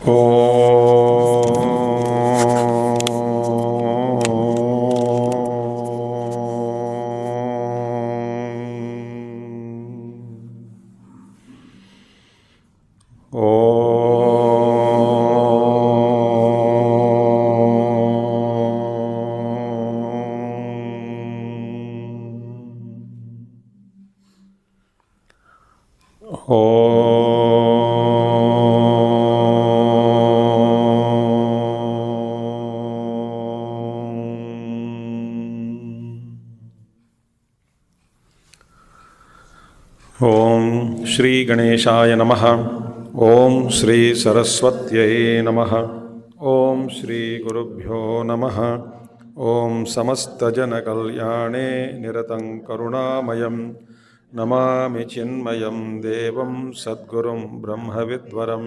ಓಂ ಶ್ರೀ ಗಣೇಶಾಯ ನಮಃ. ಓಂ ಶ್ರೀ ಸರಸ್ವತ್ಯೈ ನಮಃ. ಓಂ ಶ್ರೀ ಗುರುಭ್ಯೋ ನಮಃ. ಓಂ ಸಮಸ್ತಜನಕಲ್ಯಾಣೇ ನಿರತಂ ಕರುಣಾಮಯಂ ನಮಾಮಿ ಚಿನ್ಮಯಂ ದೇವಂ ಸದ್ಗುರುಂ ಬ್ರಹ್ಮವಿದ್ವರಂ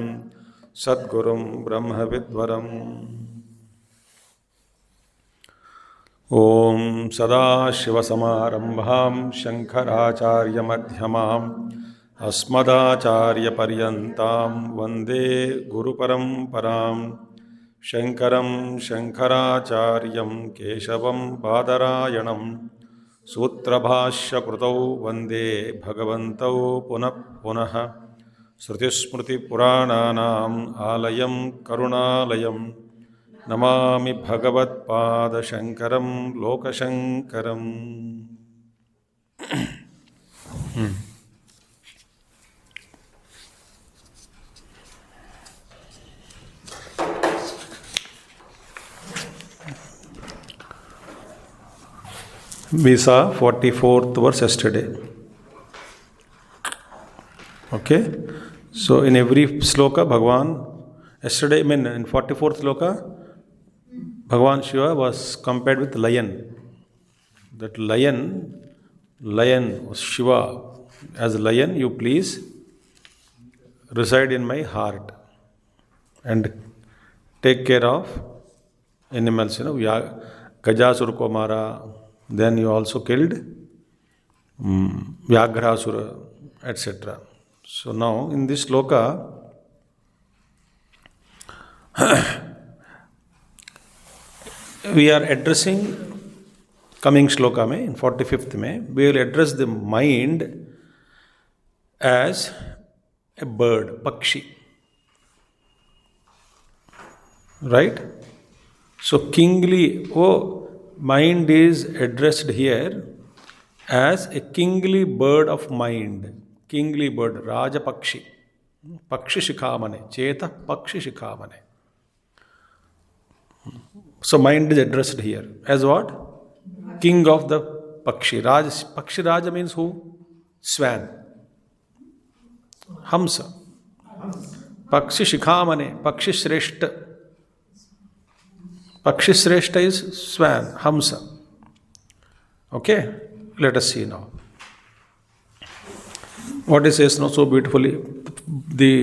ಸದ್ಗುರುಂ ಬ್ರಹ್ಮವಿದ್ವರಂ. ಓಂ ಸದಾಶಿವಸಮಾರಂಭಾಂ ಶಂಕರಾಚಾರ್ಯಮಧ್ಯಮಾಂ ಅಸ್ಮದಾಚಾರ್ಯಪರ್ಯಂತಾಂ ವಂದೇ ಗುರುಪರಂಪರಾಂ. ಶಂಕರಂ ಶಂಕರಾಚಾರ್ಯಂ ಕೇಶವಂ ಬಾದರಾಯಣಂ ಸೂತ್ರಭಾಷ್ಯಕೃತೌ ವಂದೇ ಭಗವಂತೌ ಪುನಃ ಪುನಃ. ಶ್ರುತಿಸ್ಮೃತಿಪುರಾಣಾನಾಂ ಆಲಯಂ ಕರುಣಾಲಯಂ ನಮಾಮಿ ಭಗವತ್ಪಾದಶಂಕರಂ ಲೋಕಶಂಕರಂ. We saw 44th verse yesterday. Okay? So in every sloka, Bhagavan, yesterday, in 44th sloka, Bhagavan Shiva was compared with lion. That lion was Shiva. As lion, you please reside in my heart and take care of animals. Gajasura ko mara. Then you also killed Vyagrasura, etc. So now in this sloka, we are addressing, coming shloka mein, in 45th mein, we will address the mind as a bird, pakshi. Right? So kingly, mind is addressed here as a kingly bird of mind. Kingly bird, Raja Pakshi. Pakshi Shikhamane, Cheta Pakshi Shikhamane. So mind is addressed here as what? King of the Pakshi. Pakshi Raja means who? Swan. Hamsa. Pakshi Shikhamane, Pakshi Shreshta. Pakshi Shreshta is swan, Hamsa. Okay? Let us see now. What it says now so beautifully? The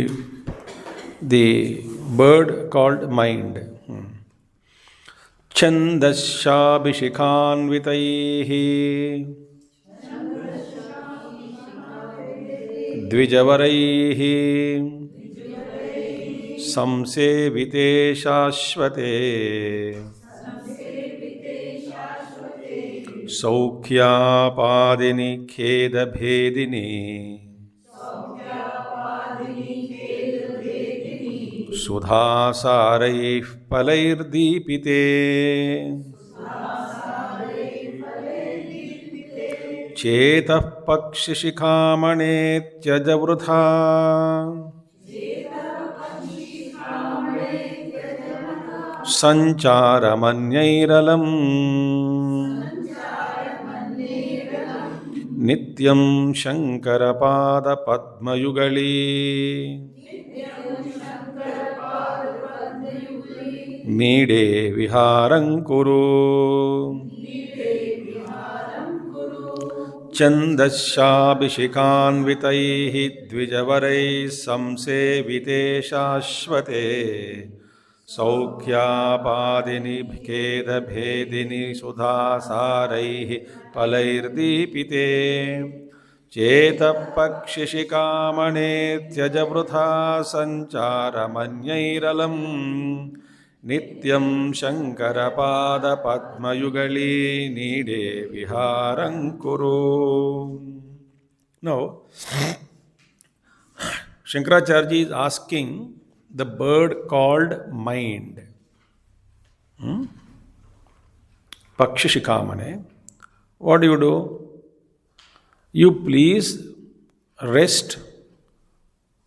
bird called mind. Chandashabhishikhanvitaihi dvijavaraihi samsevite shashvate saukhyapadini khedabhedini sudhasaraih palairdipite chetah pakshishikhamane tyajavruddha sancharamanyairalam nityam shankarapada padmayugali meede viharam kuru chandashabhishikhanvitaihi dvijavarai samsevite shashvate saukhyapadini bhedabhedini sudhasaraihi palairdipite चेतपक्षिशिखामणे त्यज वृथा सञ्चारमन्यैरलं नित्यं शङ्करपादपद्मयुगली नीडे विहारं कुरु. Now, Shankaracharya is asking the bird called mind. Pakshishikhamane, what do? You please rest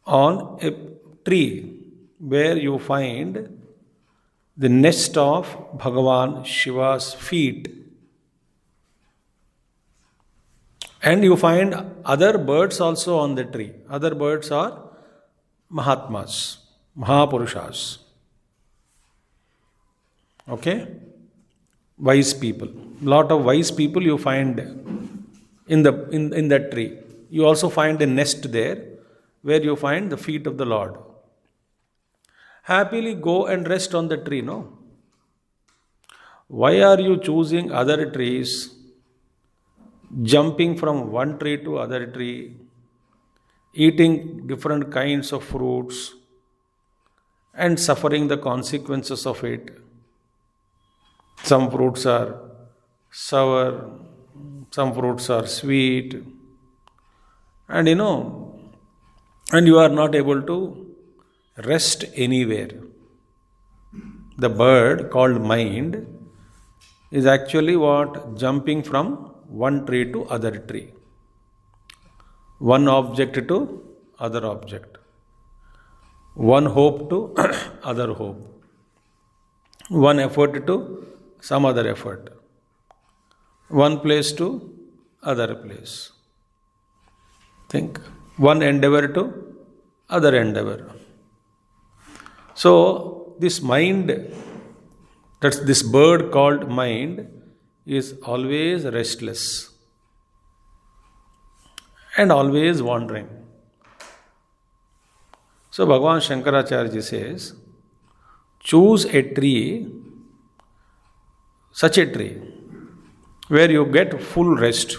on a tree where you find the nest of Bhagavan Shiva's feet. And you find other birds also on the tree. Other birds are Mahatmas, Mahapurushas. Okay? Wise people. Lot of wise people you find in that tree. You also find a nest there where you find the feet of the Lord. Happily go and rest on the tree, no? Why are you choosing other trees, jumping from one tree to other tree, eating different kinds of fruits and suffering the consequences of it? Some fruits are sour, some fruits are sweet, and and you are not able to rest anywhere. The bird called mind is actually what? Jumping from one tree to other tree, one object to other object, one hope to other hope, one effort to some other effort, one place to other place. Think. One endeavor to other endeavor. So this mind, that's this bird called mind, is always restless and always wandering. So Bhagavan Shankaracharya says, choose a tree, such a tree, where you get full rest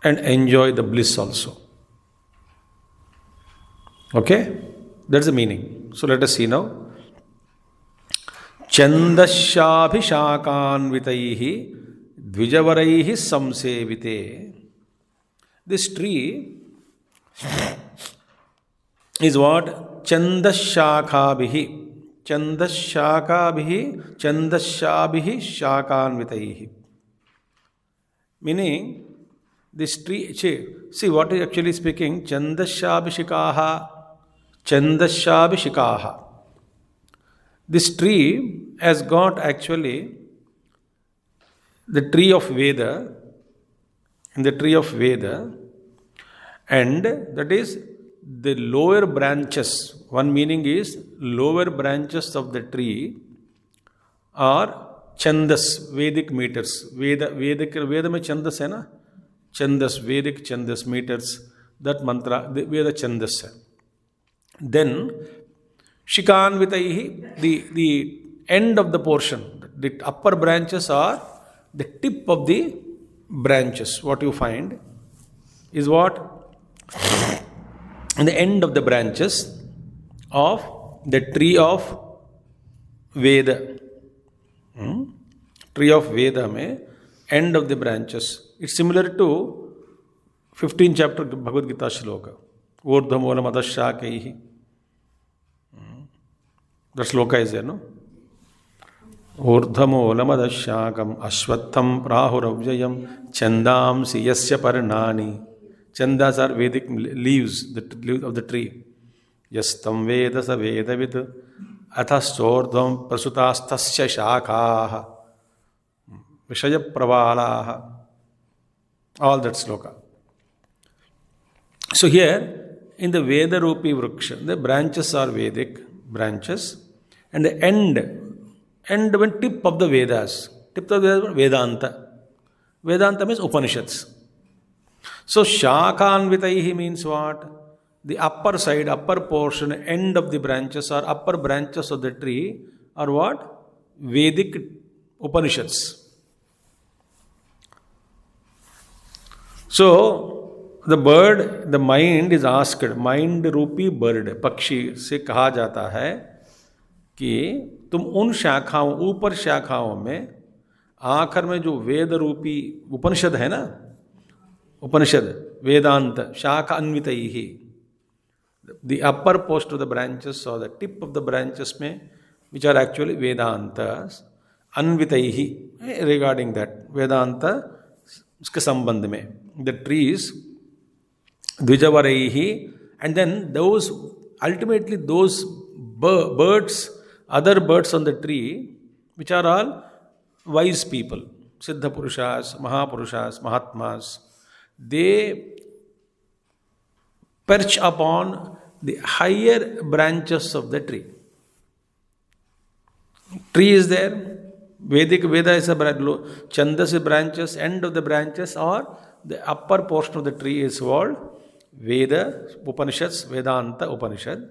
and enjoy the bliss also. Okay? That's the meaning. So let us see now. Chandashabhishakanvitaihi dvijavaraihi samsevite. This tree is what? Chandashakhabhihi. Chandashabhihi shakanvitaihi. Meaning, this tree, see what is actually speaking? Chandashabhishikaha. This tree has got actually the tree of Veda, and that is the lower branches. One meaning is lower branches of the tree are Chandas, Vedic meters. Veda mein Chandas hai na? Chandas, Vedic Chandas meters. That mantra, the Veda Chandas hai. Then Shikanvitaihi, the end of the portion, the upper branches are the tip of the branches. What you find is what? The end of the branches of the tree of Veda. Tree of Veda mein end of the branches. It's similar to 15th chapter Bhagavad Gita Shloka. Urdhamolam adashakaihi. The Shloka is there, no? Urdhamolam adashakam ashvattham prahuravjayam chandamsi yasya parnani. Chandas are Vedic leaves, the leaves of the tree. Yastam veda sa vedavid athastordham prasutastasya shakaha vishaya pravalaha. All that sloka. So here, in the Veda Rupi Vriksha, the branches are Vedic branches, and the end when tip of the Vedas. Tip of the Vedas, Vedanta. Vedanta means Upanishads. So Shakanvitaihi means what? The upper side, upper portion, end of the branches or upper branches of the tree are what? Vedic Upanishads. So the bird, the mind is asked, mind रूपी bird, पक्षी से कहा जाता है कि तुम उन शाखाओं, ऊपर शाखाओं में आखिर में जो वेद रूपी उपनिषद है ना, उपनिषद वेदांत शाखा अन्वितई ही, the upper post of the branches or the tip of the branches में, which are actually Vedantas, Anvitaihi, regarding that, Vedanta, उसके संबंध में, the trees, Dvijavaraihi, and then those, ultimately those birds, other birds on the tree, which are all wise people, Siddha Purushas, Mahapurushas, Mahatmas, they perch upon the higher branches of the tree. Tree is there, Vedic Veda is a Chandas branches, end of the branches, or the upper portion of the tree is called Veda, Upanishads, Vedanta Upanishad,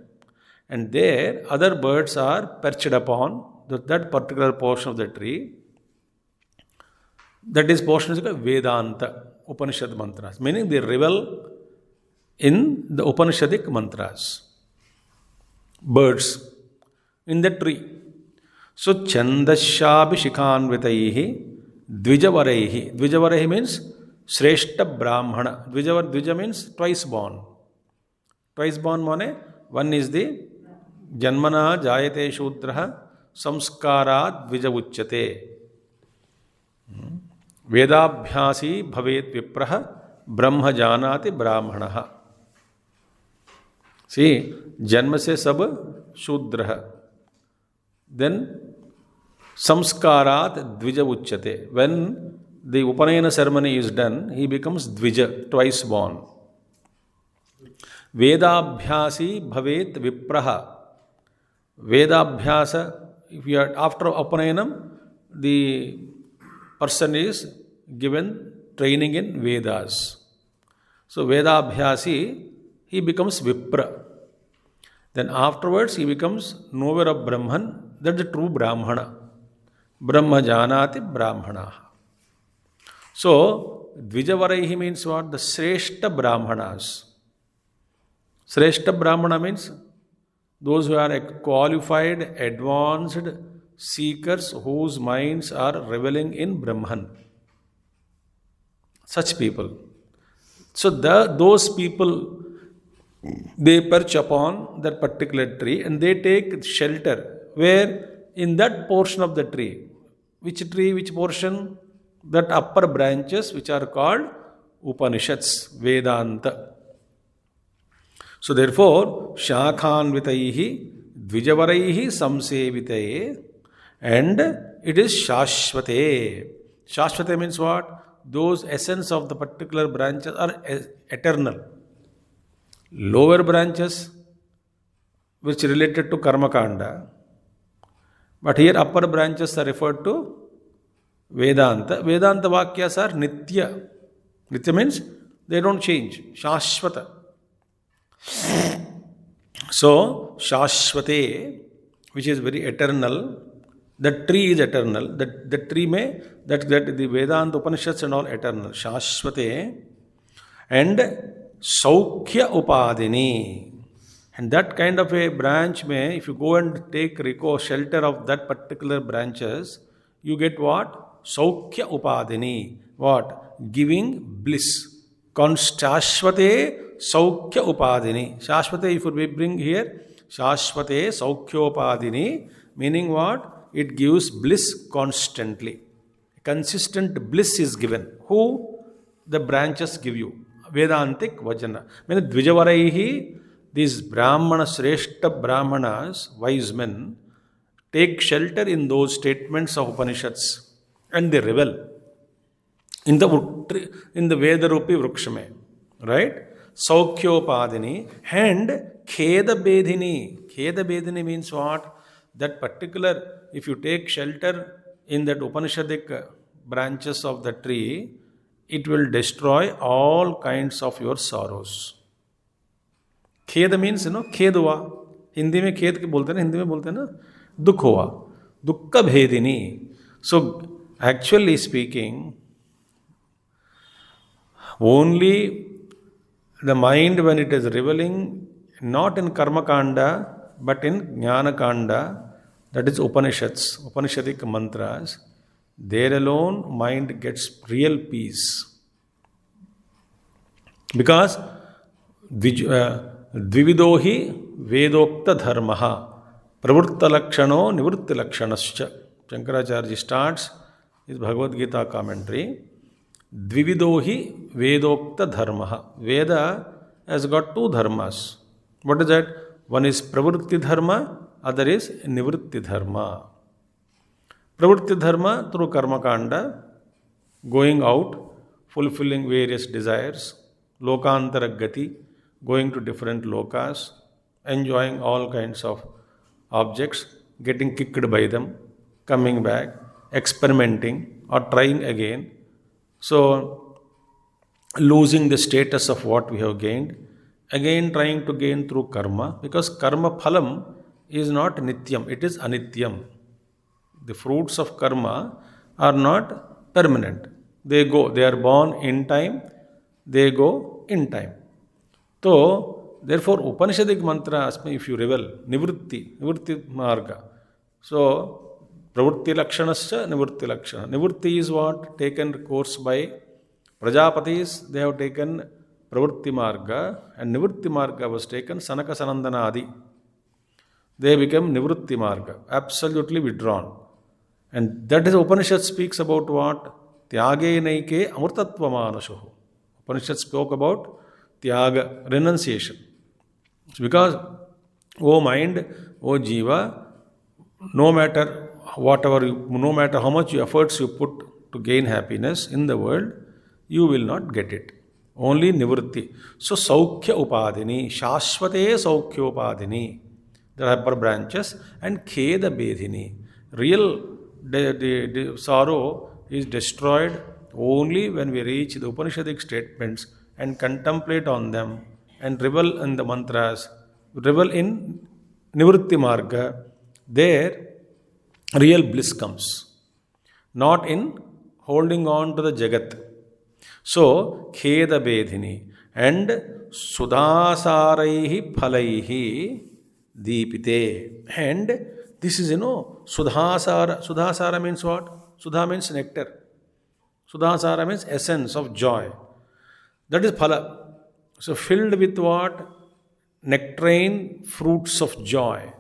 and there other birds are perched upon that particular portion of the tree. That is portion is called Vedanta Upanishad mantras, meaning they revel in the Upanishadic mantras. Birds in the tree. So Chandasyabi Shikhanvitaihi Dvijavaraihi. Dvijavaraihi means Shreshta Brahmana. Dvija means twice born. Twice born means one is the Janmana Jayate Shudraha Samskarat Dvija Uchyate. Vedabhyasi Bhavet Vipraha Brahma Janati Brahmanaha. See, Janma se sab Shudraha. Then Samskarat Dvija Uchyate. When the Upanayana ceremony is done, he becomes Dvija, twice born. Vedabhyasi Bhavet Vipraha. Vedabhyasa, if you are after Upanayanam, the person is given training in Vedas. So Vedabhyasi, he becomes Vipra. Then afterwards he becomes knower of Brahman. That's the true Brahmana. Brahma Janati Brahmana. So Dvijavaraihi means what? The Shreshta Brahmanas. Shreshta Brahmana means those who are qualified, advanced seekers whose minds are reveling in Brahman. Such people. So those people, they perch upon that particular tree and they take shelter. Where? In that portion of the tree. Which tree, which portion? That upper branches which are called Upanishads, Vedanta. So therefore, Shakhanvitaihi, Dvijavaraihi Samsevitaye, and it is Shashvate. Shashvate means what? Those essence of the particular branches are eternal. Lower branches, which related to Karma Kanda, but here upper branches are referred to Vedanta. Vedanta Vakyas are Nitya. Nitya means they don't change. Shashvata. So, Shashvate, which is very eternal, that tree is eternal. That tree may, that the Vedanta Upanishads and all eternal. Shashvate and Saukhya Upadini. And that kind of a branch may, if you go and take shelter of that particular branches, you get what? Saukhya Upadini. What? Giving bliss. Shashvate Saukhya Upadini. Shashvate, if we bring here, Shashvate Saukhya Upadini, meaning what? It gives bliss constantly. Consistent bliss is given. Who? The branches give you. Vedantic Vajana. Meaning Dvijavaraihi, these Brahmana, Shreshta Brahmanas, wise men, take shelter in those statements of Upanishads and they revel in the Vedarupi Vrukshame. Right? Saukhyopadini and Kheda Bedhini. Kheda Bedhini means what? That particular, if you take shelter in that Upanishadic branches of the tree, it will destroy all kinds of your sorrows. खेद means खेद हुआ. हिंदी में खेद के बोलते हैं ना, हिंदी में बोलते हैं ना दुख हुआ, दुख भेदिनी. So actually speaking, Only the mind, when it is reveling, not in Karma Kanda, but in Jnana Kanda, that is Upanishads, Upanishadic mantras, there alone mind gets real peace. Because Dvivido hi Vedokta Dharmaha Pravurta Lakshano Nivrutti Lakshanascha. Shankaracharya starts his Bhagavad Gita commentary. Dvivido hi Vedokta Dharmaha. Veda has got two dharmas. What is that? One is Pravrutti Dharma, other is Nivrutti Dharma. Pravrutti Dharma through Karma Kanda, going out, fulfilling various desires, Lokantara Gati, going to different lokas, enjoying all kinds of objects, getting kicked by them, coming back, experimenting or trying again. So, losing the status of what we have gained, again trying to gain through karma, because karma phalam is not nityam, it is anityam. The fruits of karma are not permanent. They go, they are born in time, they go in time. So, therefore, Upanishadic mantras, if you revel, nivritti marga. So, pravritti lakshanascha, nivritti lakshana. Nivritti is what? Taken course by Prajapatis, they have taken pravritti marga, and nivritti marga was taken Sanaka Sanandana Adi. They became nivritti marga, absolutely withdrawn. And that is Upanishad speaks about what? Tyage naike amurtatva manashuhu. Upanishad spoke about Tyaga, renunciation. It's because, O mind, O Jiva, no matter no matter how much efforts you put to gain happiness in the world, you will not get it. Only nivritti. So, Saukhya Upadini, Shashvate Saukhya Upadini, there are upper branches, and Kheda Bedhini. Real the sorrow is destroyed only when we reach the Upanishadic statements and contemplate on them and revel in the mantras, revel in Nivritti Marga. There, real bliss comes, not in holding on to the Jagat. So, Kheda Bedhini and Sudhasaraihi Phalaihi Deepite. And this is, Sudhasara. Sudhasara means what? Sudha means nectar. Sudhasara means essence of joy. That is phala. So filled with what? Nectarine fruits of joy.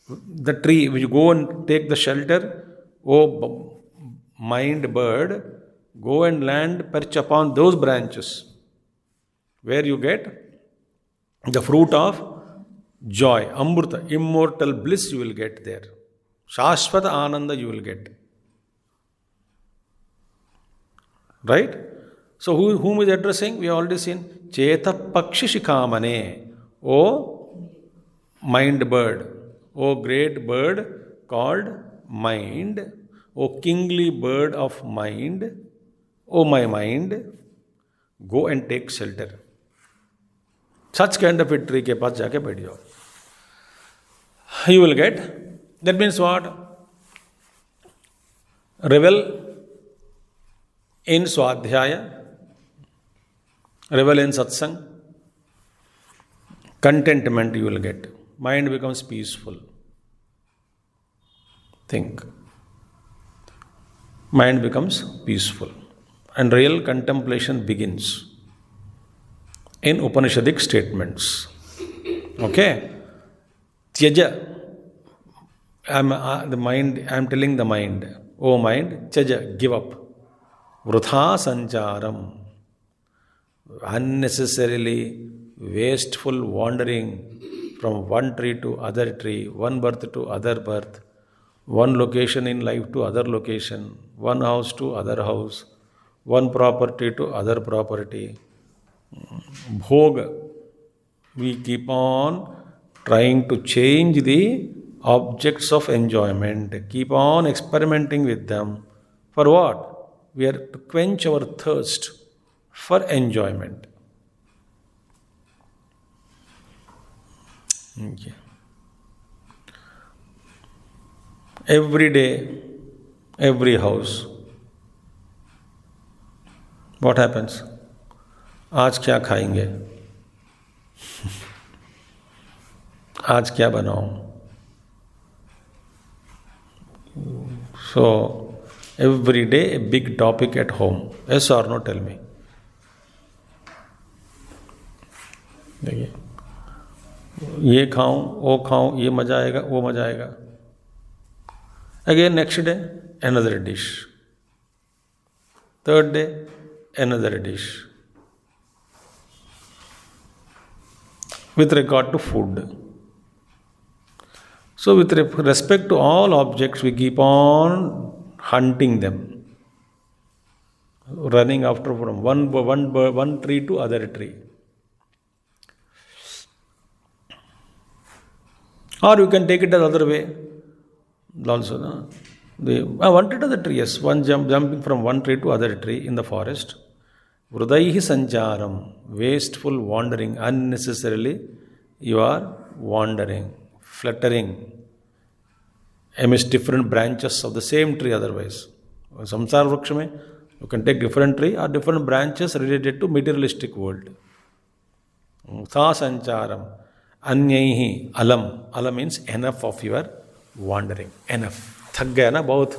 The tree, when you go and take the shelter, oh mind bird, go and land, perch upon those branches, where you get the fruit of joy, amrita, immortal bliss you will get there. Shashvata ananda you will get. Right? So whom is addressing? We have already seen. Cheta pakshi shikamane. O mind bird. O great bird called mind. O kingly bird of mind. O my mind. Go and take shelter. Such kind of a tree के पास जाके बैठ जाओ. You will get. That means what? Revel in Swadhyaya, revel in Satsang, contentment you will get. Mind becomes peaceful. Think. Mind becomes peaceful. And real contemplation begins in Upanishadic statements. Okay? Tyaja. I am telling the mind, O mind, Tyaja, give up. Vrutha sancharam. Unnecessarily wasteful wandering from one tree to other tree, one birth to other birth, one location in life to other location, one house to other house, one property to other property. Bhoga. We keep on trying to change the objects of enjoyment, keep on experimenting with them. For what? We are to quench our thirst for enjoyment. Okay. Every day, every house, What happens? आज क्या खाएंगे? आज क्या बनाऊं? So every day a big topic at home. Yes or no? Tell me. देखिए, ये खाऊं, वो खाऊं, ये मजा आएगा, वो मजा आएगा. Again next day another dish. Third day another dish. With regard to food. So with respect to all objects, we keep on hunting them, running after from one tree to other tree. Or you can take it the other way. Also, no? I wanted the tree, yes, jumping from one tree to other tree in the forest. Vrudaihi sancharam, wasteful wandering, unnecessarily you are wandering, fluttering amidst different branches of the same tree otherwise. Samsara vriksha mein, you can take different tree or different branches related to materialistic world. Sa sancharam, anyaihi alam. Alam means enough of your wandering. Enough. थक गया ना बहुत.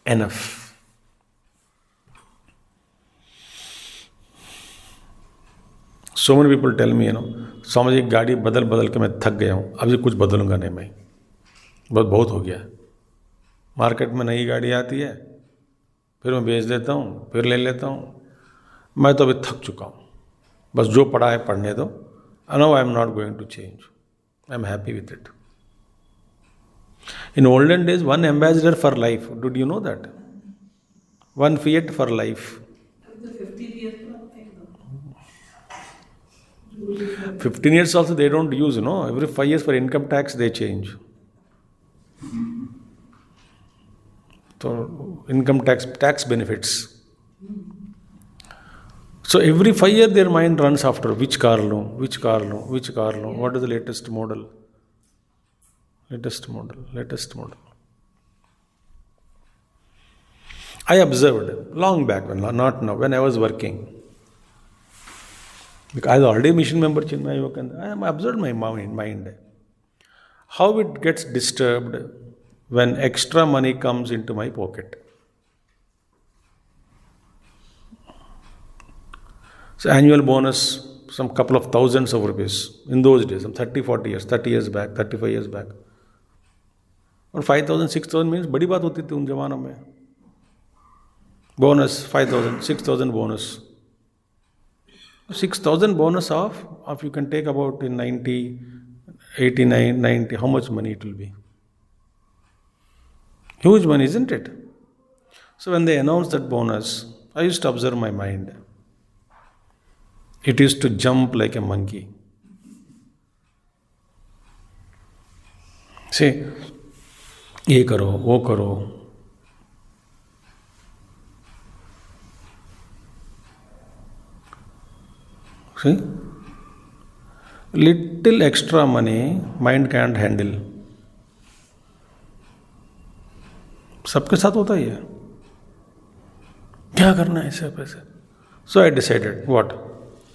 Enough. So many people tell me, Swami ji गाड़ी बदल बदल के मैं थक गया हूँ, अभी कुछ बदलूंगा नहीं मैं, बहुत हो गया. मार्केट में नई गाड़ी आती है, फिर मैं बेच देता हूँ, फिर ले लेता हूँ. मैं तो अभी थक चुका हूँ, बस जो पढ़ा है पढ़ने दो. Now I am not going to change. I am happy with it. In olden days, one ambassador for life. Did you know that? One fiat for life. 15 years also they don't use, Every 5 years for income tax they change. So income tax benefits. So every 5 years their mind runs after which car loan. What is the latest model? Latest model. I observed long back, not now, when I was working. Because I was already a mission member, Chinmaya Mission, I observed my mind. How it gets disturbed when extra money comes into my pocket. So annual bonus, some couple of thousands of rupees in those days, some 30 years back, 35 years back. और 5,000, 6,000 means बड़ी बात होती थी उन जमानों में. Bonus 5,000, 6,000 bonus. 6,000 bonus of you can take about in 90, 89, 90, how much money it will be? Huge money, isn't it? So when they announced that bonus, I used to observe my mind. It used to jump like a monkey. See, ये करो, वो करो. See? Little extra money, mind can't handle. सबके साथ होता ही है. क्या करना है ऐसे पैसे? So I decided, what?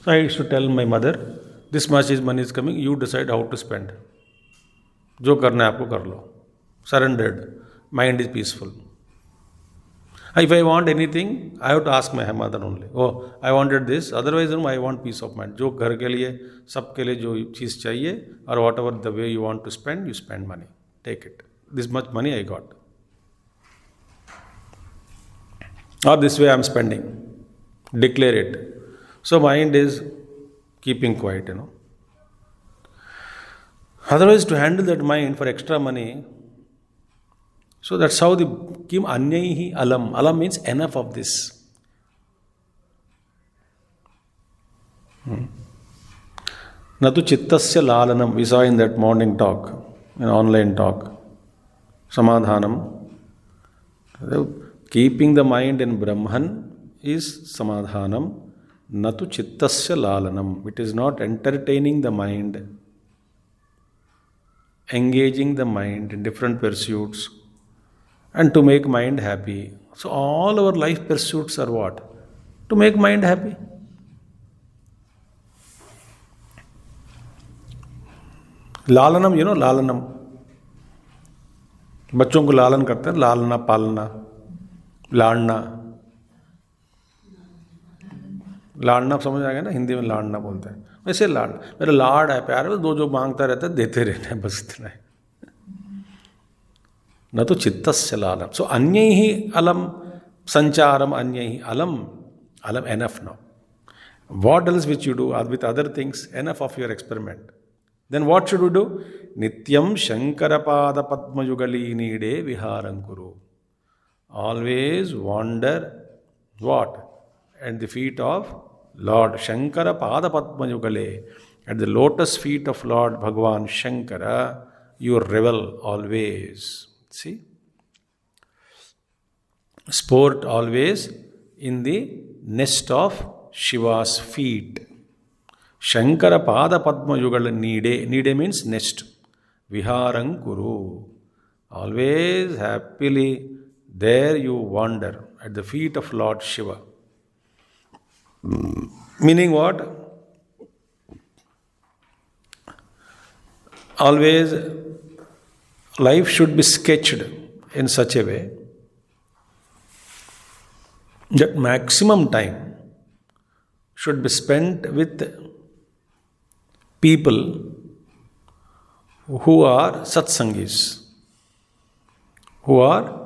So I used to tell my mother, this much money is coming, you decide how to spend. जो करना है आपको कर लो. Surrendered. Mind is peaceful. If I want anything, I have to ask my mother only. Oh, I wanted this. Otherwise, I want peace of mind. जो घर के लिए, सब के लिए जो चीज़ चाहिए, or whatever the way you want to spend, you spend money. Take it. This much money I got. Or this way I am spending. Declare it. So mind is keeping quiet, Otherwise, to handle that mind for extra money, so that's how the kim anyaihi alam. Alam means enough of this. Natu chittasya lalanam. We saw in that morning talk, an online talk. Samadhanam. Keeping the mind in Brahman is samadhanam. Natu chittasya lalanam. It is not entertaining the mind, engaging the mind in different pursuits, and to make mind happy. So all our life pursuits are what? to make mind happy. लालनम, लालनम, बच्चों को लालन करते हैं, लालना पालना, लाड़ना। लाड़ना समझ आ गया ना, हिंदी में लाड़ना बोलते हैं, वैसे लाड़, मेरा लाड़ है, प्यार है, दो जो मांगता रहता है देते रहना है, बस इतना है। न तो चित्तस्य लालम। सो अन्य ही अलम संचारम, अन्य ही अलम, अलम enough now. What else which you do with other things? Enough of your experiment. Then what should we do? Nityam Shankarapada Padma Yugali Nide Viharankuru. Always wander what? At the feet of Lord Shankara Pada Padma Yugale. At the lotus feet of Lord Bhagavan Shankara, you revel always. See? Sport always in the nest of Shiva's feet. Shankara Pada Padma Yugal Nide. Nide means nest. Viharankuru. Always happily there you wander at the feet of Lord Shiva. Meaning what? Always life should be sketched in such a way that maximum time should be spent with people who are satsangis, who are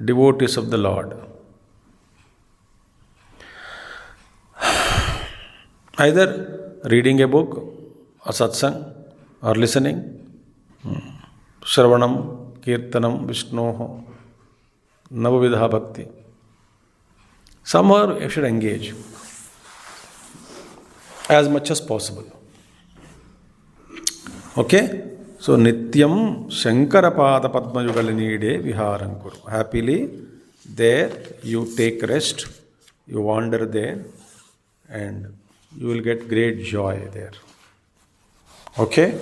devotees of the Lord. Either reading a book, or satsang, or listening, Shravanam, Kirtanam, Vishnoho, Navavidha Bhakti. Somewhere you should engage as much as possible. Okay? So, Nityam Shankarapada Padma Yugalinide Viharankuru. Happily, there you take rest, you wander there, and you will get great joy there. Okay?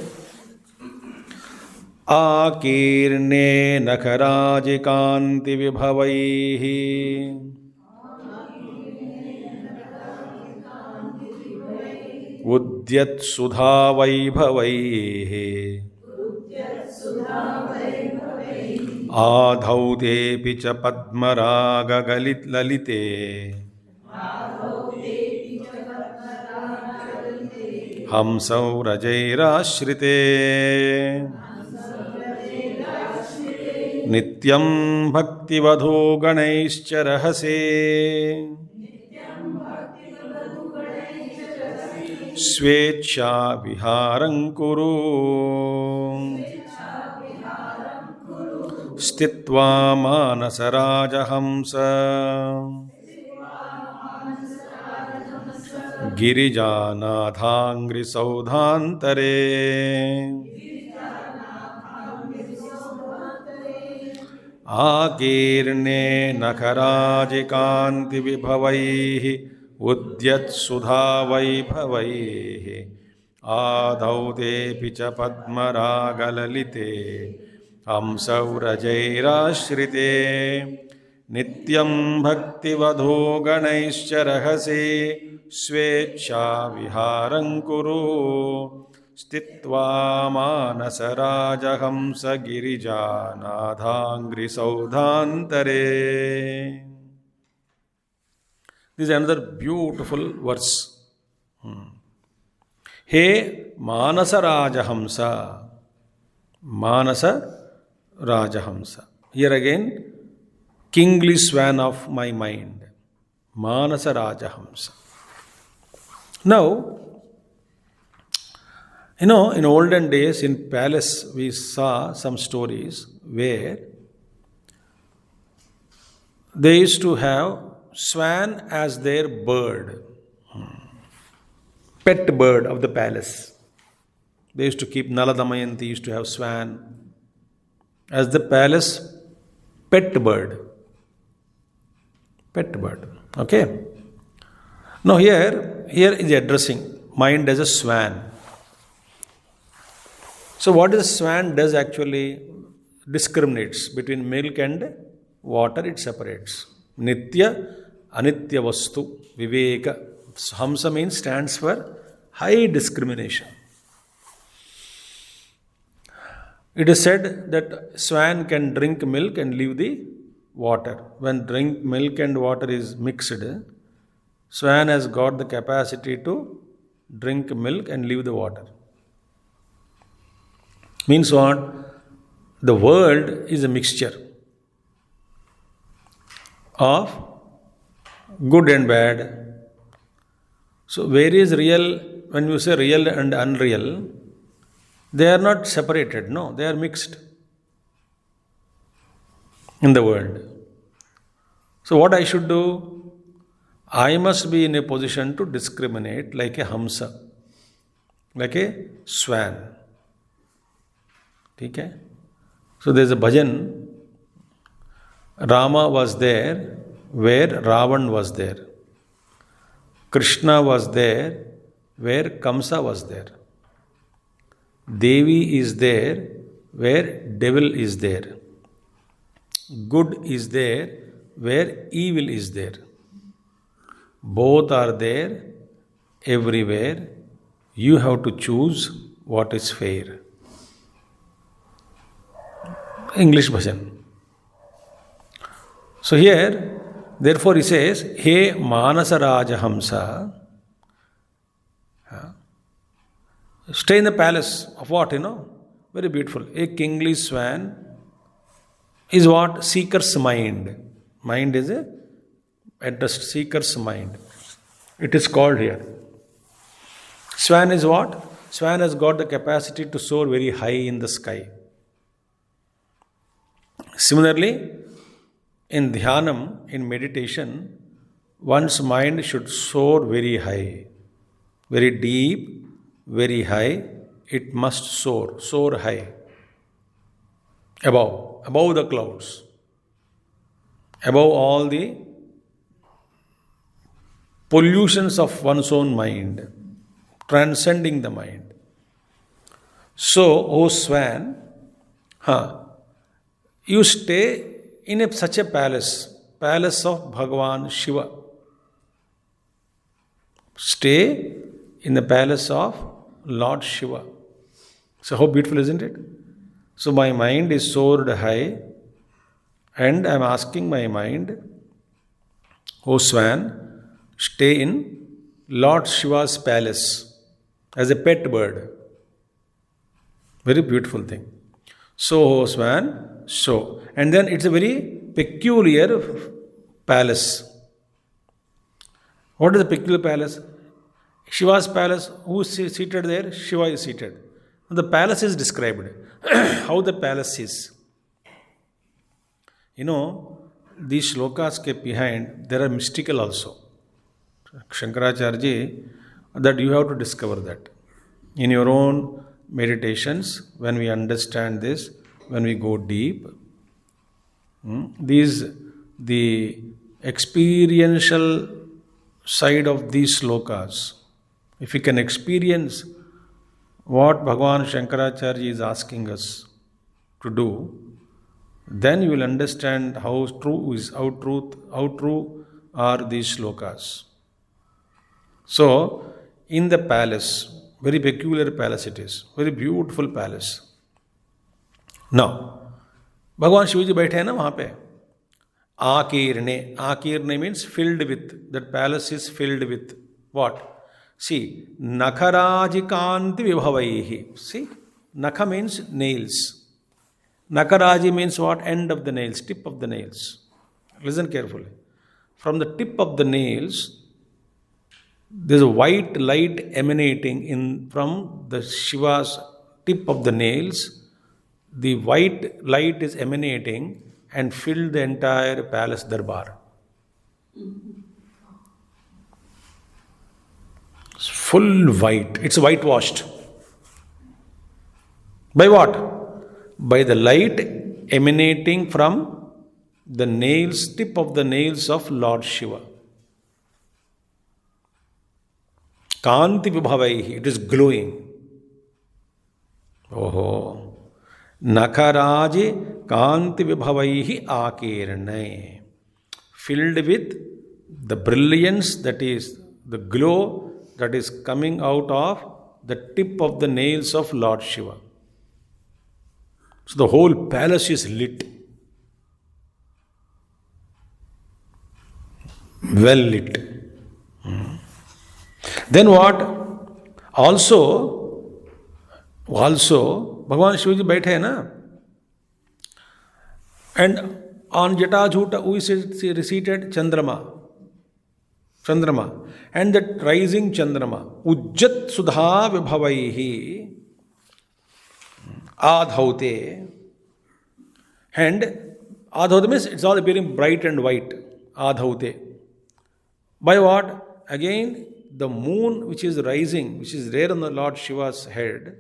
Akirne Nakharajikanti Vibhavaihi Udyat Sudha Vaibhavaihi Adhaute Picha Padmaraga Galit Lalite Hamsau Rajairashrite Nityam Bhakti Vadho Ganaischa Rahase Svecha Viharankuru Stitva Manasaraja Hamsa Girijanadhangri Saudhantare Akirne Nakharajikanti Vibhavaihi Udyat Sudha Vaibhavaihi Adhaute Picha Padmaragalalite Hamsaurajairashrite Nityam Bhakti Vadho Ganaischa Rahase Svecha Viharankuru Stitva Manasaraja Hamsa Girijanadhangri Saudhantare. This is another beautiful verse. Hey Manasa Rajahamsa. Manasa Rajahamsa. Here again, kingly swan of my mind. Manasa Rajahamsa. Now, in olden days in palace we saw some stories where they used to have swan as their bird, pet bird of the palace. They used to keep Nala Damayanti used to have swan as the palace pet bird. Pet bird. Okay. Now here is addressing mind as a swan. So what is a swan does actually discriminates between milk and water, it separates. Nitya anitya vastu, viveka. Hamsa means stands for high discrimination. It is said that swan can drink milk and leave the water. When drink milk and water is mixed, swan has got the capacity to drink milk and leave the water. Means what? The world is a mixture of good and bad. So where is real? When you say real and unreal, they are not separated, no, they are mixed in the world. So what I should do? I must be in a position to discriminate like a hamsa, like a swan. Okay? So there is a bhajan. Rama was there where Ravan was there. Krishna was there where Kamsa was there. Devi is there where devil is there. Good is there where evil is there. Both are there everywhere. You have to choose what is fair. English version. So here, therefore he says, He Manasa Raja Hamsa, stay in the palace of what, Very beautiful. A kingly swan is what? Seeker's mind. Mind is a addressed seeker's mind. It is called here. Swan is what? Swan has got the capacity to soar very high in the sky. Similarly, in dhyanam, in meditation, one's mind should soar very high, very deep, very high. It must soar high, above the clouds, above all the pollutions of one's own mind, transcending the mind. So, O swan, you stay in such a palace of Bhagavan Shiva. Stay in the palace of Lord Shiva. So how beautiful, isn't it? So my mind is soared high, and I am asking my mind, O swan, stay in Lord Shiva's palace as a pet bird. Very beautiful thing. So, O swan, so. And then it's a very peculiar palace. What is the peculiar palace? Shiva's palace. Who is seated there? Shiva is seated. The palace is described. How the palace is. These shlokas kept behind, there are mystical also. Shankaracharya, that you have to discover that. In your own meditations, when we understand this, when we go deep, the experiential side of these slokas, if we can experience what Bhagavan Shankaracharya is asking us to do, then you will understand how true are these slokas. So, in the palace, very peculiar palace it is, very beautiful palace. Now, भगवान शिव जी बैठे हैं ना वहाँ पे. आकीर्णे means filled with. That palace is filled with what? See, nakharajikanti vibhavaihi. See, nakha means nails. Nakaraji means what? End of the nails, tip of the nails. Listen carefully. From the tip of the nails, there is a white light emanating from the Shiva's tip of the nails. The white light is emanating and filled the entire palace darbar. It's full white. It's whitewashed. By what? By the light emanating from the nails, tip of the nails of Lord Shiva. Kanti vibhavaihi. It is glowing. Oh. Nakharaji kanti vibhavaihi akirnai. Filled with the brilliance, that is the glow that is coming out of the tip of the nails of Lord Shiva. So the whole palace is lit, well lit. Then what? Also, Bhagavan Shivaji baithe hai na, and on Jatajhuta who is seated? Chandrama, and that rising Chandrama, Ujjat Sudha Vibhavaihi Adhaute, and Adhaute means it's all appearing bright and white. Adhaute. By what? Again, the moon which is rising, which is there on the Lord Shiva's head,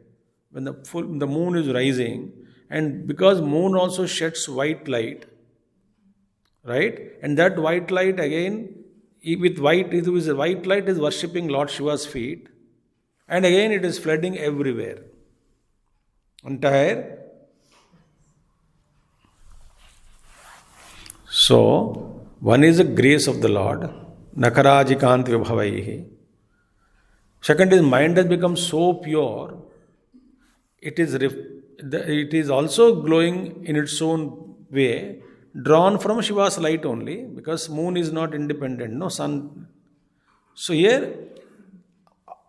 when the moon is rising, and because moon also sheds white light, right? And that white light again, with white light is worshipping Lord Shiva's feet, and again it is flooding everywhere. Entire. So, one is the grace of the Lord, Nakarajikant Vibhavaihi. Second is mind has become so pure, it is also glowing in its own way, drawn from Shiva's light only, because moon is not independent, no sun. So here,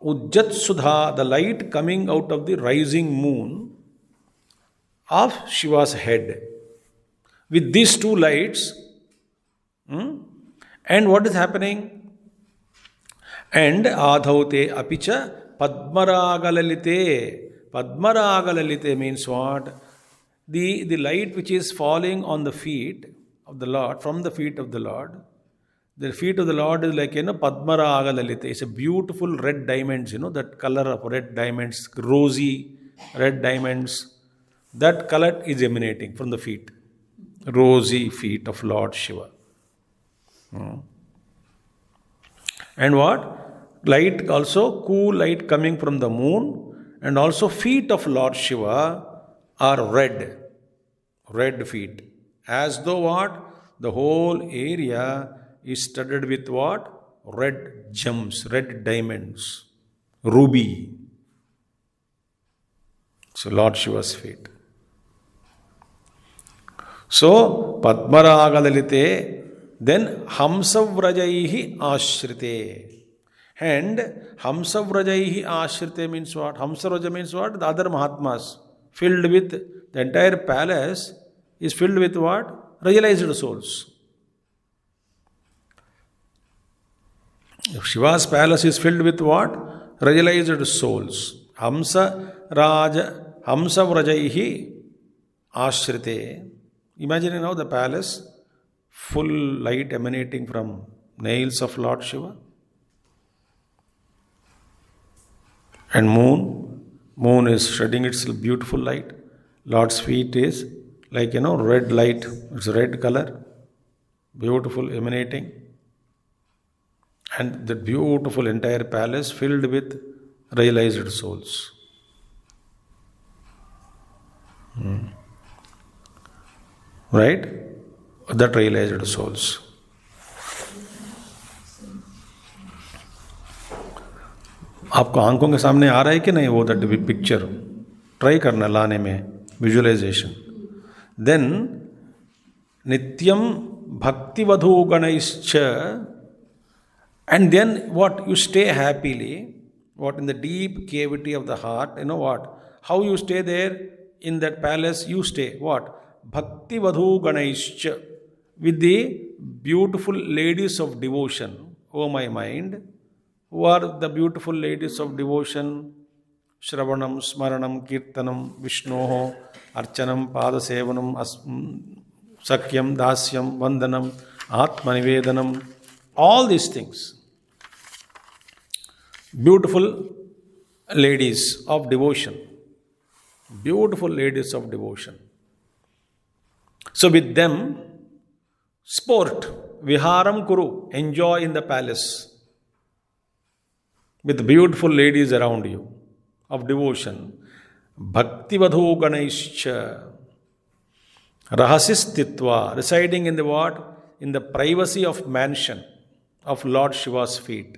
Ujjat Sudha, the light coming out of the rising moon of Shiva's head. With these two lights, and what is happening? And Adhaute Apicha Padmaragalalite. Padmaragalalite means what? The light which is falling on the feet of the Lord, from the feet of the Lord. The feet of the Lord is like, Padmaragalalite. It's a beautiful red diamonds, that color of red diamonds, rosy red diamonds. That color is emanating from the feet. Rosy feet of Lord Shiva. And what? Light also, cool light coming from the moon, and also feet of Lord Shiva are red. Red feet. As though what? The whole area is studded with what? Red gems, red diamonds, ruby. So Lord Shiva's feet. So, Padmaragalalite, then Hamsavrajaihi Ashrite. And Hamsavrajaihi Ashrite means what? Hamsavraja means what? The other Mahatmas. Filled with, the entire palace is filled with what? Realized souls. Shiva's palace is filled with what? Realized souls. Hamsavrajaihi Ashrite. Imagine now the palace, full light emanating from nails of Lord Shiva. And moon is shedding its beautiful light. Lord's feet is like, red light, it's red color, beautiful emanating. And the beautiful entire palace filled with realized souls. Right? That realized souls. आपको आंखों के सामने आ रहा है कि नहीं वो that picture? Try करना लाने में विजुअलाइजेशन. देन नित्यम भक्तिवधू गणैश्च, and then what? You stay happily, what? In the deep cavity of the heart, what? How you stay there in that palace? You stay, what? Bhakti Vadhu Ganesh, with the beautiful ladies of devotion. Oh my mind, who are the beautiful ladies of devotion? Shravanam, Smaranam, Kirtanam, Vishnoho, Archanam, Padasevanam, Sakyam, Dasyam, Vandanam, Atmanivedanam, all these things. Beautiful ladies of devotion. Beautiful ladies of devotion. So with them, sport, viharam kuru, enjoy in the palace. With beautiful ladies around you of devotion. Bhakti vadhu ganeshcha. Rahasistitva, residing in the what? In the privacy of mansion. of Lord Shiva's feet.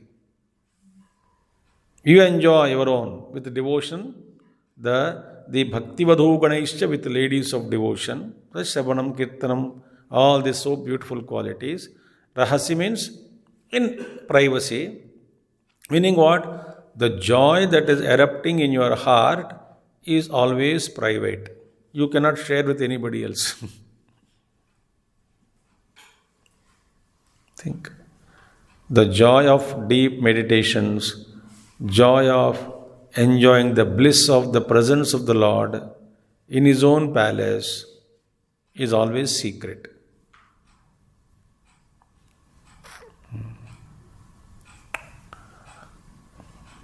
You enjoy your own with devotion, the Bhakti Vadhu Ganesha with ladies of devotion, the Shavanam, Kirtanam, all these so beautiful qualities. Rahasi means in privacy, meaning what? The joy that is erupting in your heart is always private. You cannot share with anybody else. Think. The joy of deep meditations, joy of enjoying the bliss of the presence of the Lord in His own palace is always secret.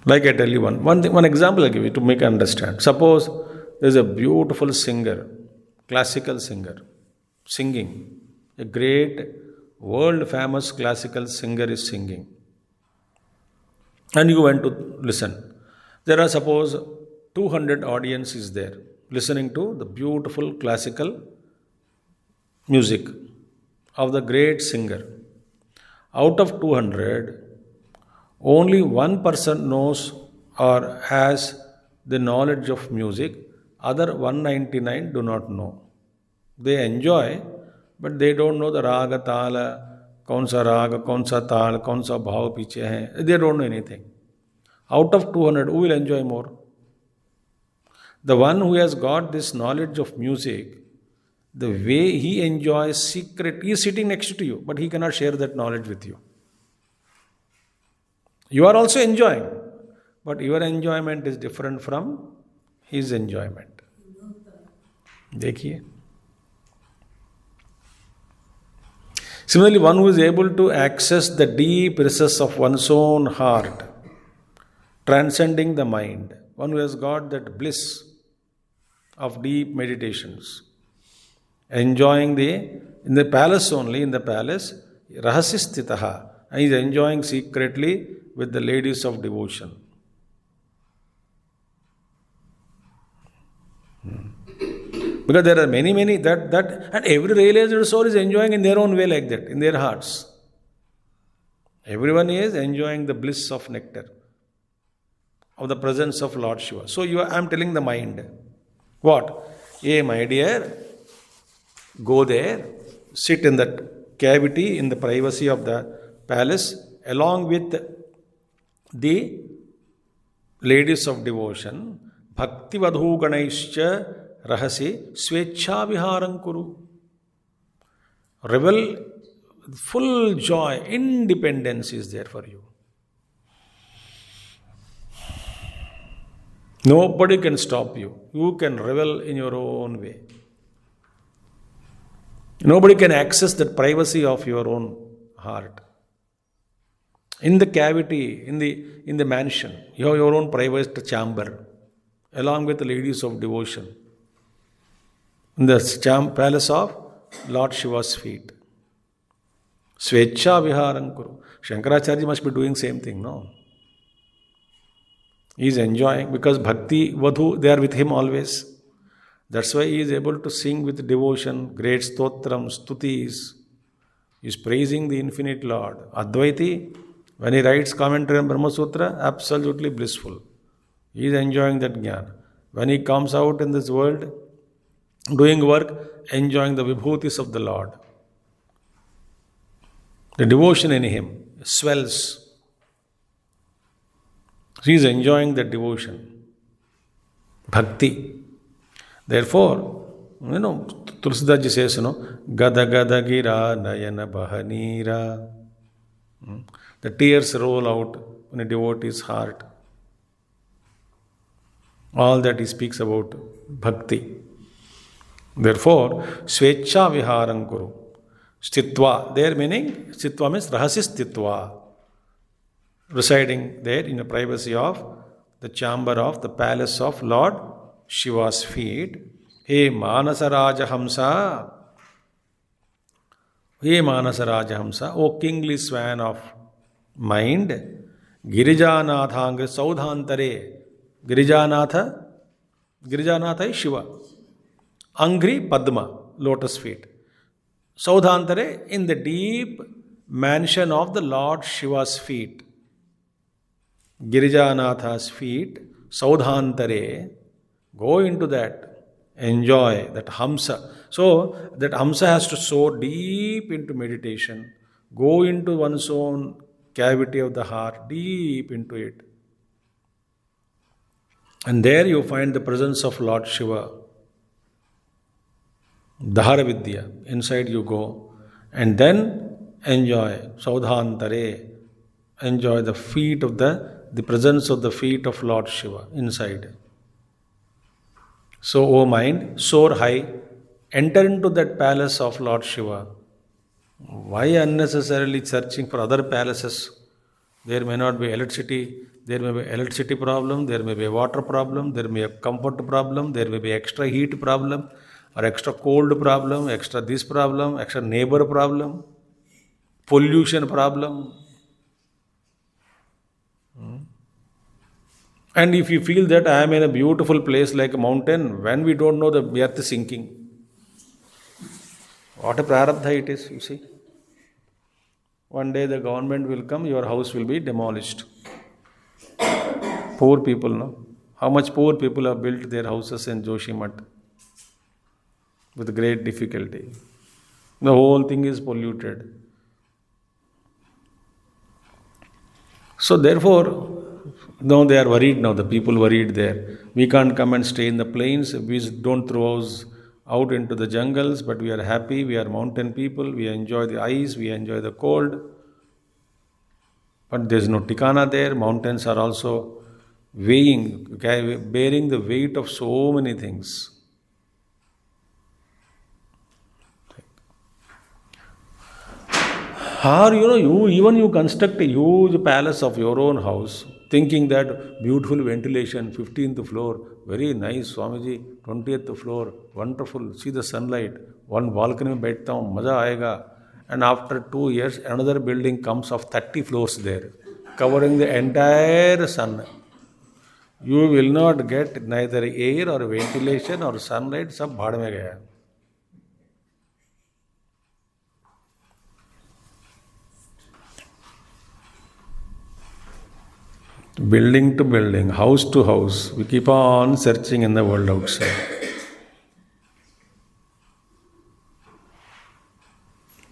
Like I tell you one example I give you to make you understand. Suppose there is a beautiful singer, classical singer, singing. A great world famous classical singer is singing. And you went to listen. There are suppose 200 audience is there listening to the beautiful classical music of the great singer. Out of 200, only one person knows or has the knowledge of music, other 199 do not know. They enjoy, but they don't know the raga, tala, kaunsa raga, kaunsa tal, kaunsa bhav piche hai. They don't know anything. Out of 200, who will enjoy more? The one who has got this knowledge of music, the way he enjoys secret, he is sitting next to you, but he cannot share that knowledge with you. You are also enjoying, but your enjoyment is different from his enjoyment. Dekhiye. Similarly, one who is able to access the deep recess of one's own heart, transcending the mind, one who has got that bliss of deep meditations, enjoying in the palace only, rahasistitaha, and he is enjoying secretly with the ladies of devotion. Because there are many, and every realized soul is enjoying in their own way like that, in their hearts. Everyone is enjoying the bliss of nectar, of the presence of Lord Shiva. So I am telling the mind, what? Hey, my dear, go there, sit in that cavity in the privacy of the palace along with the ladies of devotion, Bhakti Vadhu Ganaischa Rahasi Svecha Viharam Kuru. Revel, full joy, independence is there for you. Nobody can stop you. You can revel in your own way. Nobody can access that privacy of your own heart. In the cavity, in the mansion, you have your own private chamber, along with the ladies of devotion, in the palace of Lord Shiva's feet. Svecha Viharam Kuru. Shankaracharya must be doing same thing, no? He is enjoying because Bhakti Vadhu, they are with him always. That's why he is able to sing with devotion, great stotram, stutis. He is praising the infinite Lord. Advaiti, when he writes commentary on Brahma Sutra, absolutely blissful. He is enjoying that jnana. When he comes out in this world, doing work, enjoying the vibhutis of the Lord. The devotion in him swells. He is enjoying that devotion. Bhakti. Therefore, Tulsidaji says, Gada Gada Gira Nayana Bahanira. The tears roll out in a devotee's heart. All that he speaks about bhakti. Therefore, Svecha Viharam Kuru. Stitva. There meaning, Stitva means Rahasistitva. Residing there in the privacy of the chamber of the palace of Lord Shiva's feet. Hey Manasa Raja Hamsa. Hey Manasa Raja Hamsa. O kingly swan of mind. Girijanathanga Saudhantare. Girijanatha is Shiva. Angri Padma, lotus feet. Saudhantare, in the deep mansion of the Lord Shiva's feet, Girijanatha's feet, Saudhantare. Go into that, enjoy that Hamsa. So that Hamsa has to soar deep into meditation, go into one's own cavity of the heart, deep into it. And there you find the presence of Lord Shiva, Dhara Vidya. Inside you go, and then enjoy Saudhantare, enjoy the feet of the presence of the feet of Lord Shiva inside. So, O mind, soar high, enter into that palace of Lord Shiva. Why unnecessarily searching for other palaces? There may not be electricity, there may be electricity problem, there may be a water problem, there may be a comfort problem, there may be extra heat problem, or extra cold problem, extra this problem, extra neighbor problem, pollution problem. And if you feel that I am in a beautiful place like a mountain, when we don't know the earth is sinking, what a prarabdha it is, you see. One day the government will come, your house will be demolished. Poor people, no? How much poor people have built their houses in Joshimath with great difficulty. The whole thing is polluted. So therefore, now they are worried now, the people worried there. We can't come and stay in the plains, we don't throw us out into the jungles, but we are happy, we are mountain people, we enjoy the ice, we enjoy the cold. But there is no tikana there, mountains are also bearing the weight of so many things. Or you construct a huge palace of your own house, thinking that beautiful ventilation, 15th floor, very nice, Swamiji, 20th floor, wonderful, see the sunlight, one balcony mein baithta hu, maza aayega. And after 2 years, another building comes of 30 floors there, covering the entire sun. You will not get neither air or ventilation or sunlight, sab bhaad mein gaya. Building to building, house to house, we keep on searching in the world outside.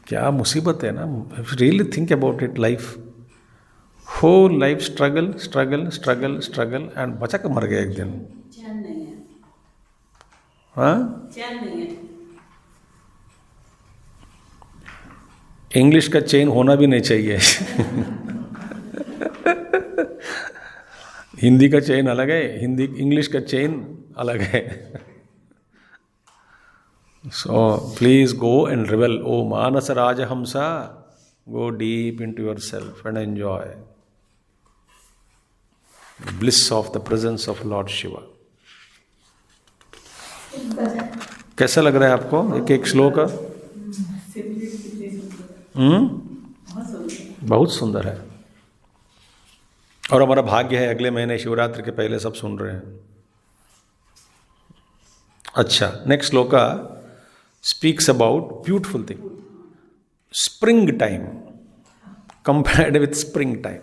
क्या मुसीबत है ना? If you really think about it, life, whole life struggle, and बचा के मर गया एक दिन. चैन नहीं है. हाँ? चैन नहीं है. इंग्लिश का चेन होना भी नहीं चाहिए. हिंदी का चेन अलग है, इंग्लिश का चेन अलग है. So please go and revel. O Manasa Rajahamsa, go deep into yourself and enjoy the bliss of the presence of Lord Shiva. कैसा लग रहा है आपको एक एक श्लोक? बहुत सुंदर है. और हमारा भाग्य है अगले महीने शिवरात्रि के पहले सब सुन रहे हैं. अच्छा, next shloka speaks about beautiful thing. Springtime compared with springtime.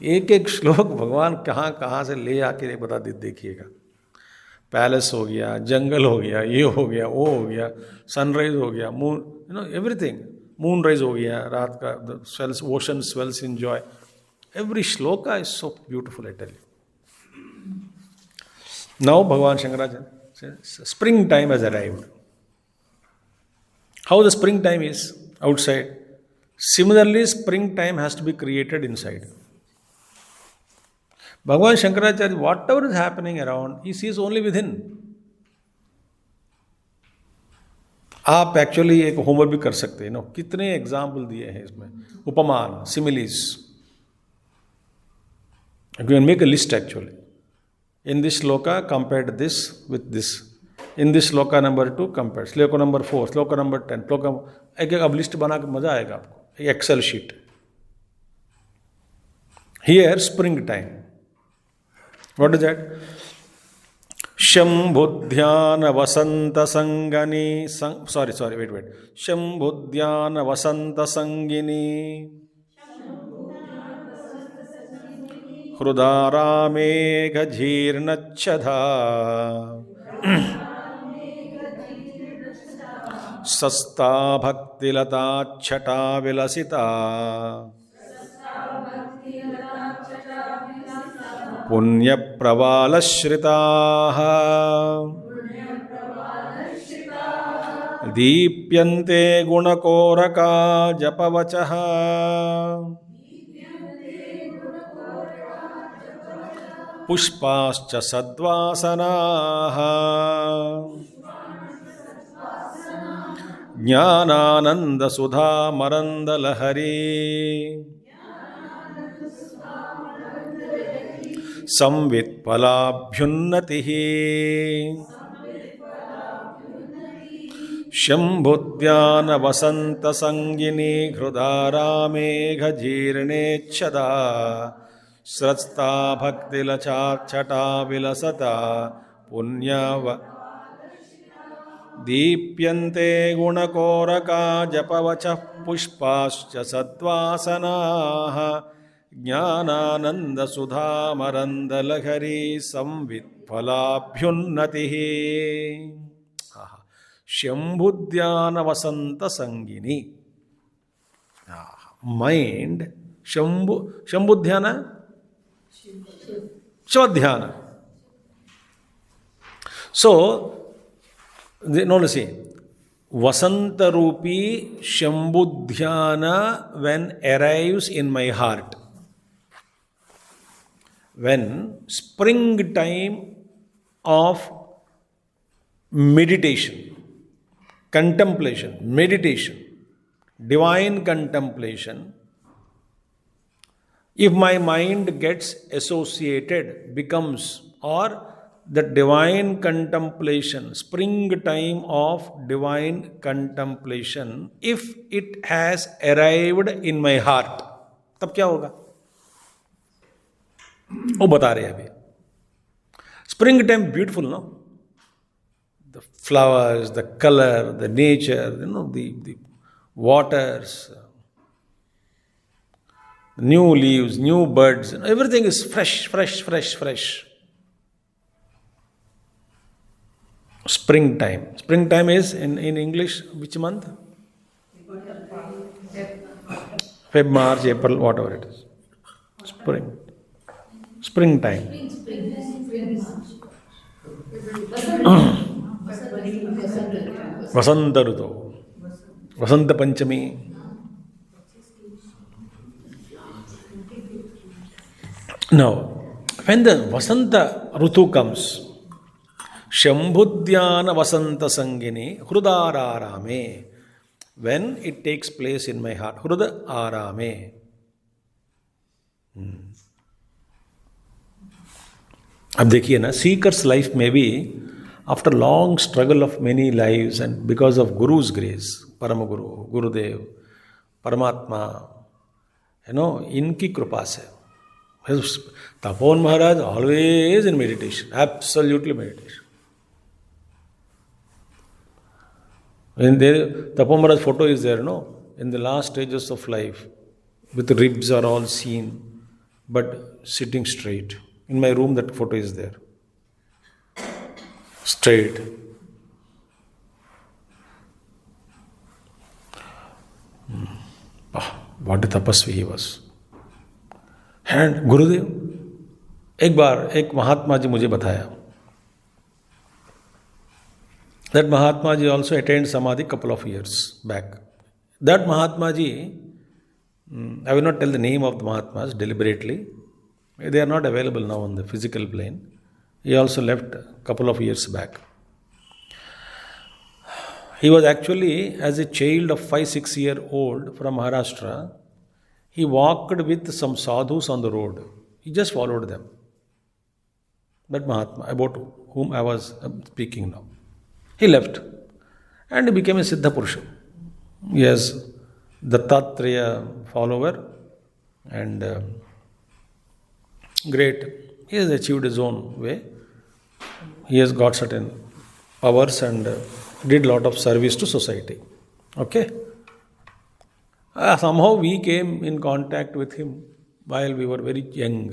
एक एक श्लोक भगवान कहाँ कहाँ से ले आके बता देखिएगा. पैलेस हो गया, जंगल हो गया, ये हो गया, वो हो गया, सनराइज हो गया, मून, एवरीथिंग, मून राइज हो गया, रात का swells, ocean swells in joy. Every shloka is so beautiful, I tell you. Now Bhagavan Shankaracharya says, springtime has arrived. How the springtime is outside, similarly springtime has to be created inside. Bhagavan Shankaracharya, whatever is happening around, he sees only within. आप actually एक homework भी कर सकते हैं. कितने example दिए हैं इसमें, उपमान, similes. You can make a list actually. In this shloka, compared this with this. In this shloka number 2, compare. Shloka number 4, shloka number 10. एक अब लिस्ट बना के मजा आएगा आपको. एक Excel sheet. Here, spring time. What is that? शंभुध्यान वसंत संगनी wait. शंभुध्यान वसंत संगिनी हृदारामेघ जीर्णच्छदा सस्ता भक्तिलता छटा विलसिता पुण्य प्रवालश्रिताः दीप्यन्ते गुणकोरका जपवचः पुष्पाश्च सद्वासनाः ज्ञानानंद सुधा मरंद लहरी संवित् फलाभ्युन्नतिः शंभुद्यान वसंत संगिनी हृदारामेघ जीर्णेच्छदा स्रस्ता भक्तिलचाच्छटा विलसता पुण्यव दीप्यन्ते गुणकोरका जपवचः पुष्पाश्च सद्वासनाः ज्ञानानंद सुधामरंदलहरी संवित् फलाभ्युन्नतिः शंभुद्यान वसंत संगिनी माइंड शंभुध्यान शिवध्यान. So see, Vasanta Rupi Shambudhyana when arrives in my heart, when springtime of meditation, contemplation, meditation, divine contemplation, if my mind gets associated, becomes, or the divine contemplation, springtime of divine contemplation, if it has arrived in my heart, तब क्या होगा वो बता रहे हैं अभी. Spring time beautiful, no? The flowers, the color, the nature, the waters, new leaves, new birds, everything is fresh. Springtime. Springtime is in English which month? Feb, March, April, whatever it is. Springtime. Vasanta Ruto. Vasanta Panchami. Now, when the Vasanta Rutu comes, Shambhudhyana Vasanta Sangini, Hrudara Arame, when it takes place in my heart, Hruda Arame. अब देखिए ना, seeker's life may be after long struggle of many lives and because of Guru's grace, Paramaguru, Gurudev, Paramatma, इनकी कृपा से. Tapon Maharaj always in meditation, absolutely meditation. Tapon Maharaj photo is there, in the last stages of life, with the ribs are all seen, but sitting straight. In my room, that photo is there. Straight. What a tapasvi he was. And Gurudev, एक बार एक महात्मा जी मुझे बताया. That Mahatma ji also attained Samadhi couple of years back. That Mahatma ji, I will not tell the name of the Mahatmas deliberately. They are not available now on the physical plane. He also left a couple of years back. He was actually, as a child of 5-6 year old from Maharashtra, he walked with some sadhus on the road. He just followed them. That Mahatma, about whom I was speaking now. He left and he became a Siddha Purusha. He is Dattatreya follower and great. He has achieved his own way. he has got certain powers and did lot of service to society. Okay. Somehow we came in contact with him while we were very young.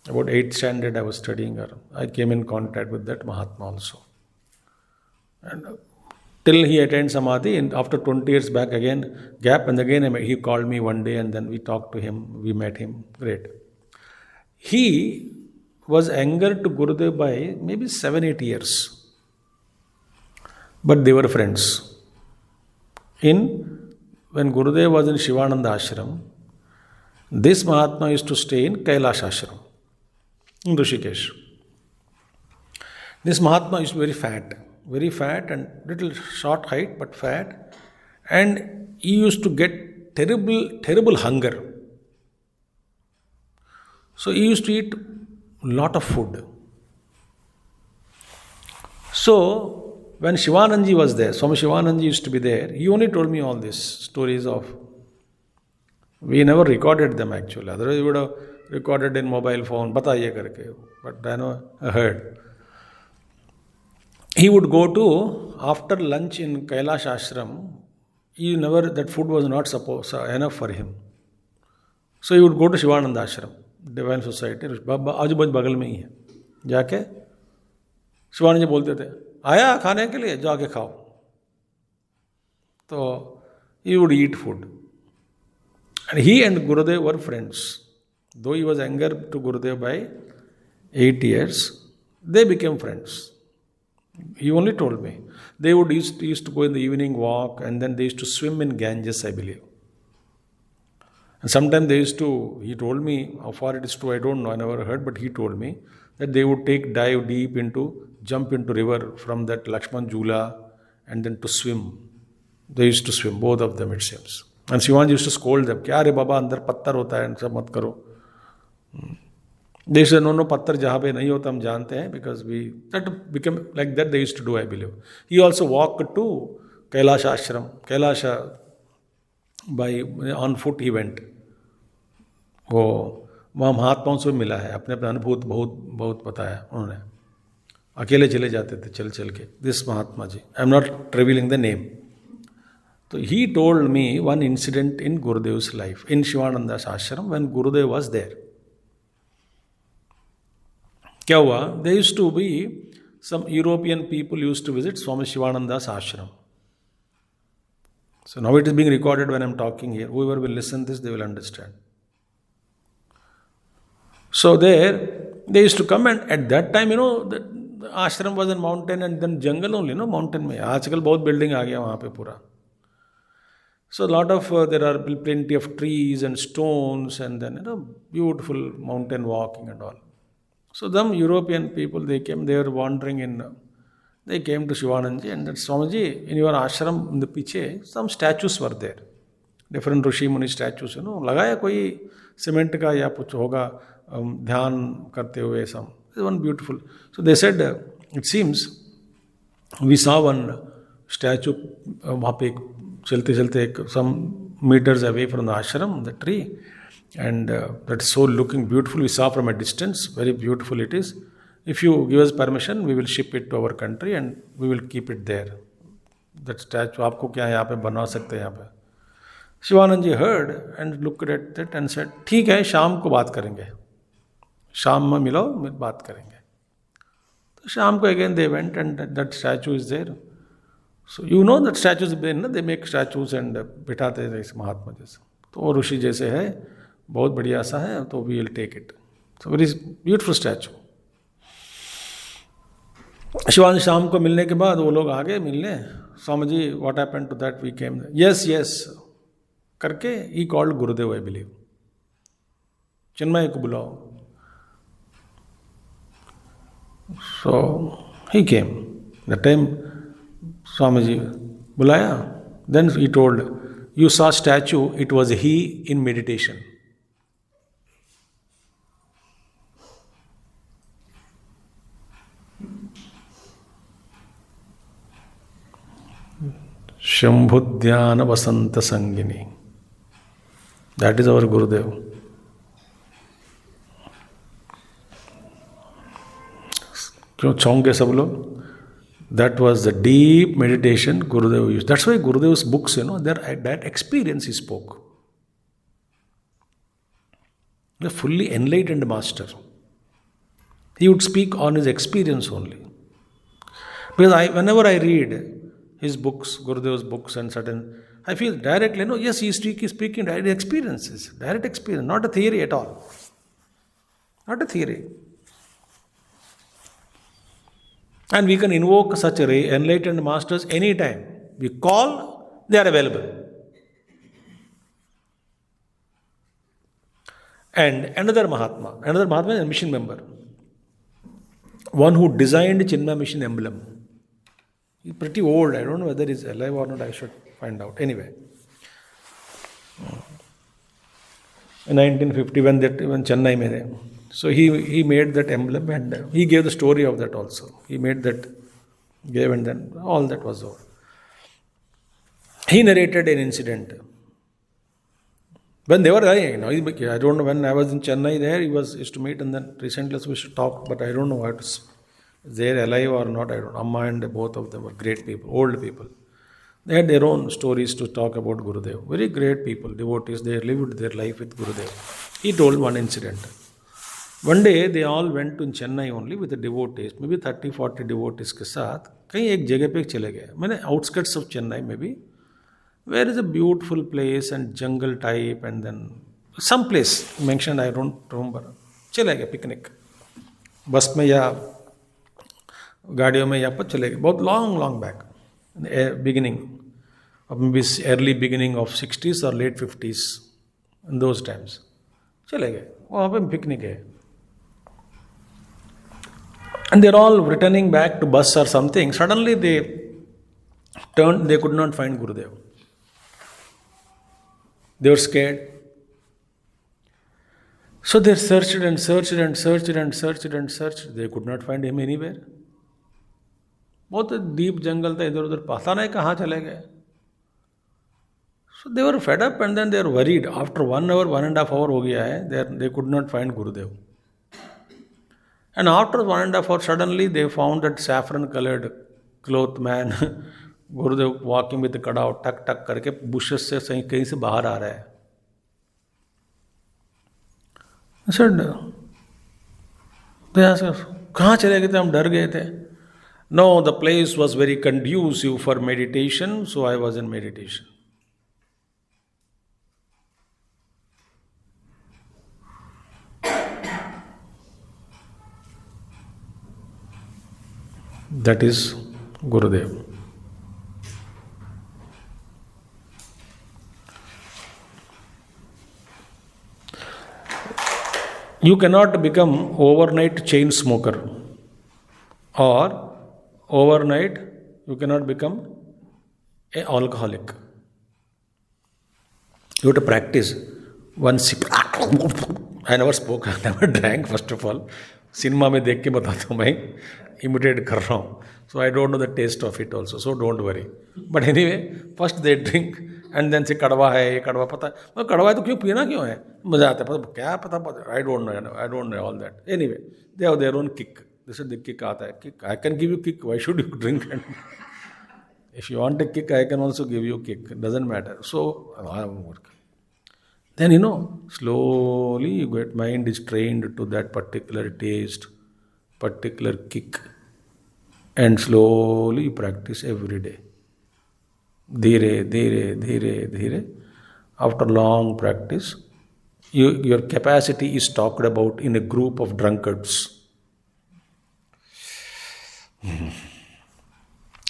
About 8th standard I was studying, or I came in contact with that Mahatma also. And till he attained Samadhi, and after 20 years back again, gap, and again he called me one day and then we talked to him, we met him. Great. He was angered to Gurudev by maybe 7-8 years. But they were friends. When Gurudev was in Shivananda ashram, this Mahatma used to stay in Kailash ashram in Rishikesh. This Mahatma used to be very fat and little short height but fat, and he used to get terrible hunger. So he used to eat lot of food. So when Shivanandaji was there, Swami Shivanandaji used to be there, he only told me all these stories of, we never recorded them actually, otherwise we would have recorded in mobile phone, bataiye karke, but I heard. He would go to, after lunch in Kailash ashram, that food was not enough for him. So he would go to Shivananda ashram, Divine Society, आजू-बाजू बगल में ही है. जाके शिवानंद जी बोलते थे, आया खाने के लिए, जाके खाओ. So he would eat food. And he and Gurudev were friends. Though he was angered to Gurudev by 8 years, they became friends. He only told me. They used to go in the evening walk, and then they used to swim in Ganges, I believe. And sometimes he told me, how far it is true, I don't know, I never heard, but he told me that they would dive deep jump into river from that Lakshman Jula and then to swim. They used to swim, both of them it seems. And Shivanji used to scold them, kya re baba, andar pattar hota hai, सब mat karo. They said, no, pattar jahan pe nahi hota, hum jante hain, because that became like that they used to do, I believe. He also walked to Kailash ashram, Kailasha, on foot he went. वो वहाँ महात्माओं से मिला है, अपने अनुभूत बहुत बताया उन्होंने. अकेले चले जाते थे चल के. This Mahatma ji, I am not revealing the name. तो he told me one incident in Gurudev's life in Shivananda's ashram when Gurudev was there. क्या हुआ? They used to be some European people used to visit Swami Shivananda's ashram. So now it is being recorded when I am talking here. Whoever will listen this, they will understand. So there, they used to come, and at that time, the ashram was in mountain and then jungle only, mountain mein. Aajkal bahut building aa gaya wahan pe pura. So there are plenty of trees and stones and then, beautiful mountain walking and all. So them European people, they were wandering they came to Shivanandaji and said, Swamiji, in your ashram in the piche, some statues were there. Different Rishi Muni statues, Lagaya koi cement ka ya kuch hoga, dhyan karte hue some. This one beautiful. So they said, it seems, we saw one statue, wahan pe chalte some meters away from the ashram, the tree. And that is so looking beautiful. We saw from a distance, very beautiful it is. If you give us permission, we will ship it to our country and we will keep it there. That statue, aapko kya hai, yahan pe bana sakte hain yahan pe. Shivanandaji heard and looked at it and said, ठीक है, शाम को बात करेंगे. शाम में मिलो, बात करेंगे. तो शाम को again they went and that statue is there. So that statues have been, they make statues and बिठाते हैं इस महात्मा जैसे. तो वो ऋषि जैसे है, बहुत बढ़िया सा है, तो we will take it. So very beautiful statue. Shivanand शाम को मिलने के बाद वो लोग आ गए मिलने. Swami ji, what happened to that? We came. Yes. करके he called Gurudev, I believe. चिन्मय को बुलाओ. So he came. That time Swami ji बुलाया. Then he told, you saw statue, it was he in meditation. Shambhudhyana Vasanta Sangini. That is our Gurudev. क्यों चौंके सब लोग? That was the deep meditation Gurudev used. That's why Gurudev's books, that experience he spoke. A fully enlightened master. He would speak on his experience only. Because whenever I read his books, Gurudev's books and certain, I feel directly, yes, he's speaking direct experiences, not a theory at all. Not a theory. And we can invoke such enlightened masters anytime. We call, they are available. And another Mahatma is a mission member. One who designed Chinmaya Mission emblem. He's pretty old. I don't know whether he's alive or not. I should find out. Anyway. In 1950, when Chennai mein. So he made that emblem and he gave the story of that also. He made that, gave, and then all that was over. He narrated an incident. When they were dying, I don't know, when I was in Chennai there, he used to meet, and then recently we should talk, but I don't know what is they're alive or not. I don't know. Amma and both of them were great people, old people. They had their own stories to talk about Gurudev. Very great people, devotees. They lived their life with Gurudev. He told one incident. One day they all went to Chennai only with the devotees, maybe 30-40 devotees के साथ कहीं एक जगह पे चले गए. मैंने outskirts of Chennai maybe, where is a beautiful place and jungle type, and then some place mentioned, I don't remember. चले गए picnic. बस में या गाड़ियों में या पर चले गए. बहुत long back, in the beginning, or maybe early beginning of 60s or late 50s, in those times. चले गए. वहाँ पे picnic है. And they're all returning back to bus or something. Suddenly they turned, they could not find Gurudev. They were scared. So they searched and searched and searched and searched and searched. They could not find him anywhere. बहुत deep jungle था, इधर उधर पता नहीं कहाँ चले गए. So they were fed up and then they were worried. After 1 hour, 1.5 hour हो गया है, they could not find Gurudev. And after 1.5 hours, suddenly they found that saffron-colored cloth man, Gurudev walking with the kadao, tuck करके bushes से कहीं से बाहर आ रहा है. I said, they asked, कहाँ चले गए थे? हम डर गए थे. No, the place was very conducive for meditation, so I was in meditation. That is Gurudev. You cannot become overnight chain smoker, or overnight you cannot become an alcoholic. You have to practice. One sip. I never spoke, I never drank, first of all. Cinema में देख के बताता हूँ भाई, imitate कर रहा हूँ. So I don't know the taste of it also, so don't worry. But anyway, first they drink and then say कड़वा है, ये कड़वा पता है. मतलब कड़वा है तो क्यों पीना क्यों है? मजा आता है. पता क्या पता? I don't know all that. Anyway, they have their own kick. They said the kick आता है. Kick, I can give you kick. Why should you drink? And if you want a kick, I can also give you kick. Doesn't matter. So then slowly your mind is trained to that particular taste, particular kick, and slowly you practice every day. Dhire, dhire, dhire, dhire. After long practice, your capacity is talked about in a group of drunkards.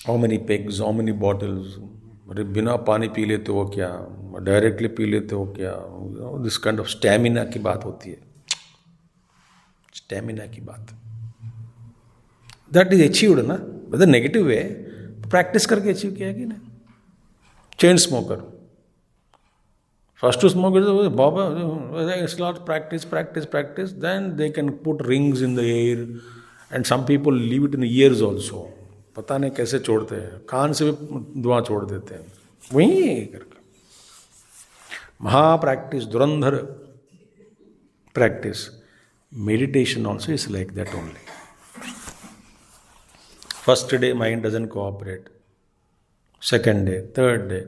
How many pegs, how many bottles? अरे बिना पानी P लेते हो क्या, directly P लेते हो क्या, this kind of stamina की बात होती है. स्टैमिना की बात दैट इज अचीव्ड ना, वेदर नेगेटिव वे, प्रैक्टिस करके अचीव किया कि नहीं. Chain smoker first to smoke it's not practice, then they can put rings in the air and some people leave it in the ears also. पता नहीं कैसे छोड़ते हैं, कान से भी धुआं छोड़ देते हैं. वही करके महा practice, Dhurandhar practice. Meditation also is like that only. First day, mind doesn't cooperate. Second day, third day.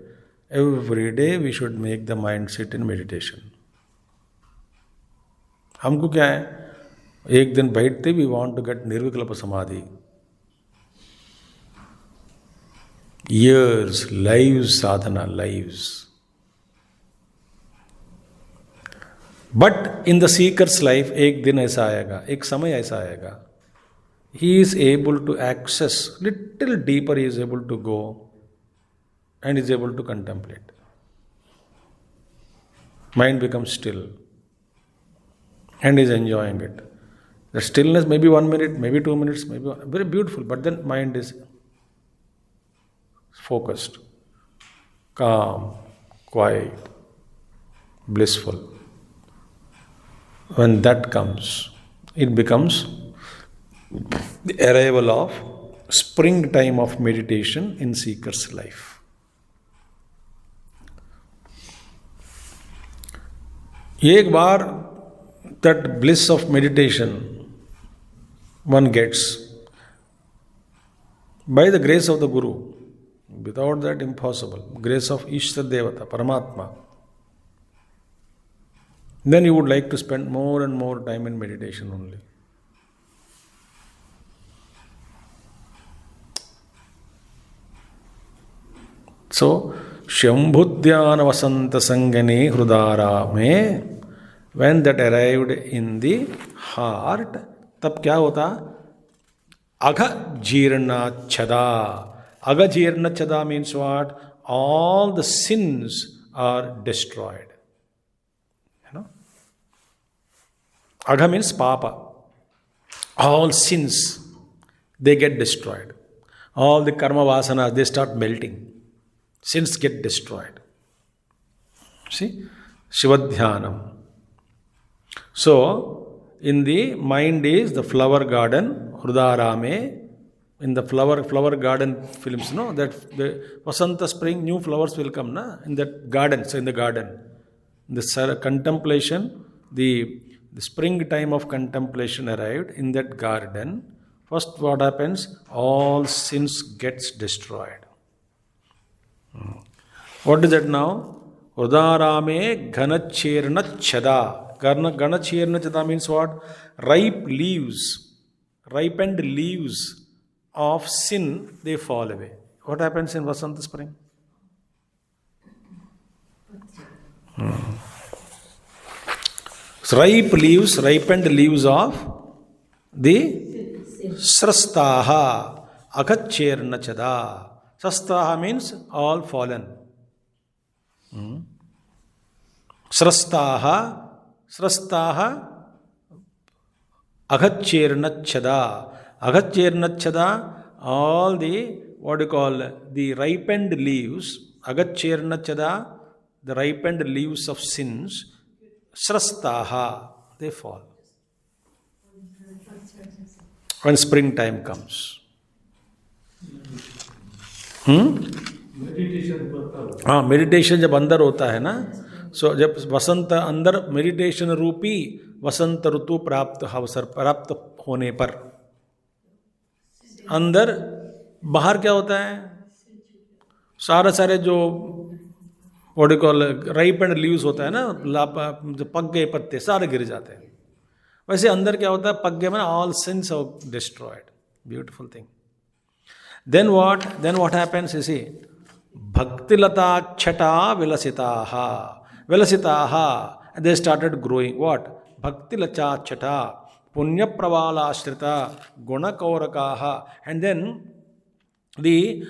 Every day we should make the mind sit in meditation. हमको क्या है, एक दिन बैठते we want to get निर्विकल्प समाधि. Years, lives sadhana, lives. But in the seeker's life, एक दिन ऐसा आएगा, एक समय ऐसा आएगा. He is able to access, little deeper he is able to go and is able to contemplate. Mind becomes still and is enjoying it. The stillness may be 1 minute, maybe 2 minutes, maybe very beautiful, but then mind is focused, calm, quiet, blissful. When that comes, it becomes the arrival of springtime of meditation in seeker's life. एक बार that bliss of meditation one gets by the grace of the Guru. Without that, impossible. Grace of Ishtar Devata, Paramatma. Then you would like to spend more and more time in meditation only. So, Shambhudhyana Vasanta Sangane Hrudara me, when that arrived in the heart, tab kya hota? Agha Jirna Chada. Agha Jirna Chada means what? All the sins are destroyed. You know? Agha means Papa. All sins, they get destroyed. All the karma vasanas, they start melting. Sins get destroyed. See? Shivadhyanam. So, in the mind is the flower garden, Hrudarame. In the flower garden films, no, that the Vasanta spring, new flowers will come, na, in that garden. So in the garden, the contemplation, the springtime of contemplation arrived in that garden. First, what happens? All sins gets destroyed. What is that now? Udarame Ganachirna Chada. Ganachirna Chada means what? Ripened leaves of sin, they fall away. What happens in Vasanta spring? So ripened leaves of the Srastaha, Agachirna Chada. Srastaha means all fallen. Srastaha, Agachirnachada. Agachirnachada, all the, what you call, the ripened leaves, Agachirnachada, the ripened leaves of sins, Srastaha, they fall. When springtime comes. Meditation जब अंदर होता है ना, सो जब वसंत अंदर meditation रूपी वसंत ऋतु प्राप्त होने पर अंदर, बाहर क्या होता है? सारे जो what you call ripe and leaves होता है ना, जो पक गए पत्ते सारे गिर जाते हैं. वैसे अंदर क्या होता है? पक गए मैंने all sins are destroyed. Beautiful thing. Then what happens? You see, Bhaktilata Chata Vilasitaha, and they started growing. What? Bhaktilata Chata, Punya Pravala Ashrita, Guna Kaurakaha, and then the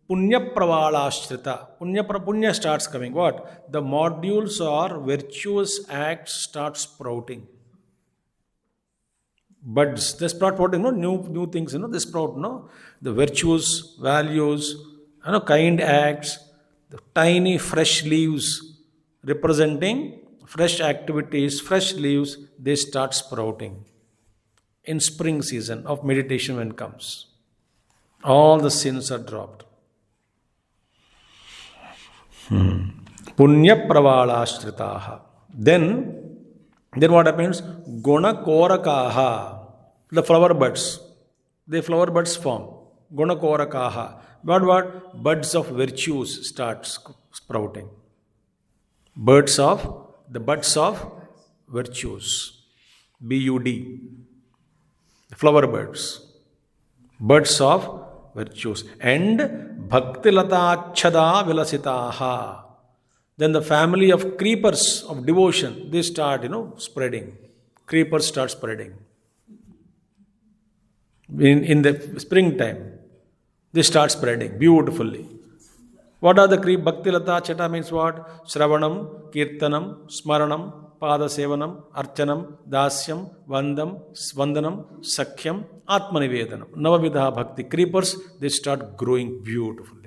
Punya Pravala Ashrita, Punya starts coming. What? The modules or virtuous acts start sprouting. Buds, they sprout what, new things, they sprout, the virtues, values, kind acts, the tiny fresh leaves representing fresh activities, fresh leaves, they start sprouting. In spring season of meditation when it comes, all the sins are dropped. Punya pravalashtritaha. Then what happens? Guna korakaha, the flower buds. the flower buds form. Gunakorakaha. What? Buds of virtues starts sprouting. The buds of virtues. BUD. Flower buds. Buds of virtues. And Bhaktilata Chada Vilasitaha. Then the family of creepers of devotion, they start, spreading. Creepers start spreading. In the springtime, they start spreading beautifully. What are the creep? Bhaktilata Chata means what? Shravanam, Kirtanam, Smaranam, Pada Sevanam, Archanam, Dasyam, Vandanam, Sakhyam, Atmanivedanam. Navavidha Bhakti. Creepers, they start growing beautifully.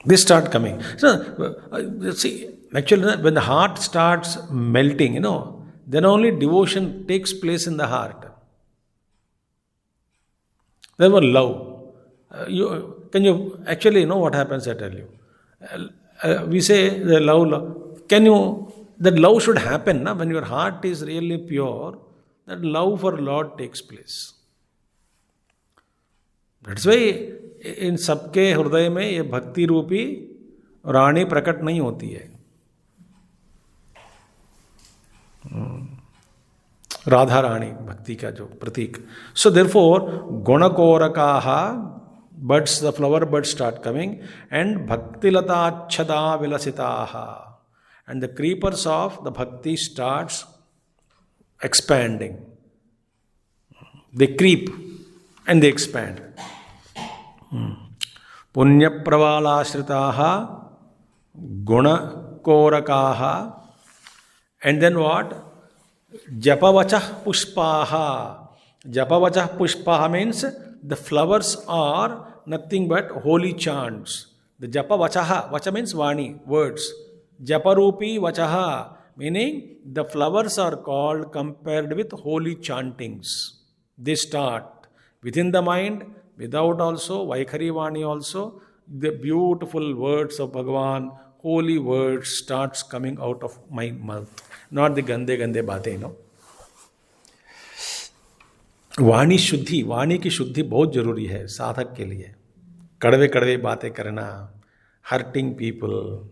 They start coming. So, see, actually, when the heart starts melting, then only devotion takes place in the heart. There was love. Can you actually know what happens? I tell you. We say the love. That love should happen when your heart is really pure. That love for Lord takes place. That's why इन सबके हृदय में ये भक्ति रूपी रानी प्रकट नहीं होती है. राधा रानी भक्ति का जो प्रतीक. So therefore, gunakorakaha, buds, the flower buds start coming, and bhaktilata chada vilasitaha, and the creepers of the bhakti starts expanding. They creep and they expand. Punya pravalashritah, guna korakaha, and then what? Japavachah pushpaha. Japavachah pushpaha means the flowers are nothing but holy chants. The japavachaha, vacha means vani, words. Japarupi vachaha, meaning the flowers are called compared with holy chantings. They start within the mind, without also, Vaikhari Vani also, the beautiful words of Bhagavan, holy words starts coming out of my mouth. Not the gande batein, वाणी शुद्धि, वाणी की शुद्धि बहुत जरूरी है साधक के लिए. कड़वे कड़वे बातें करना, hurting people,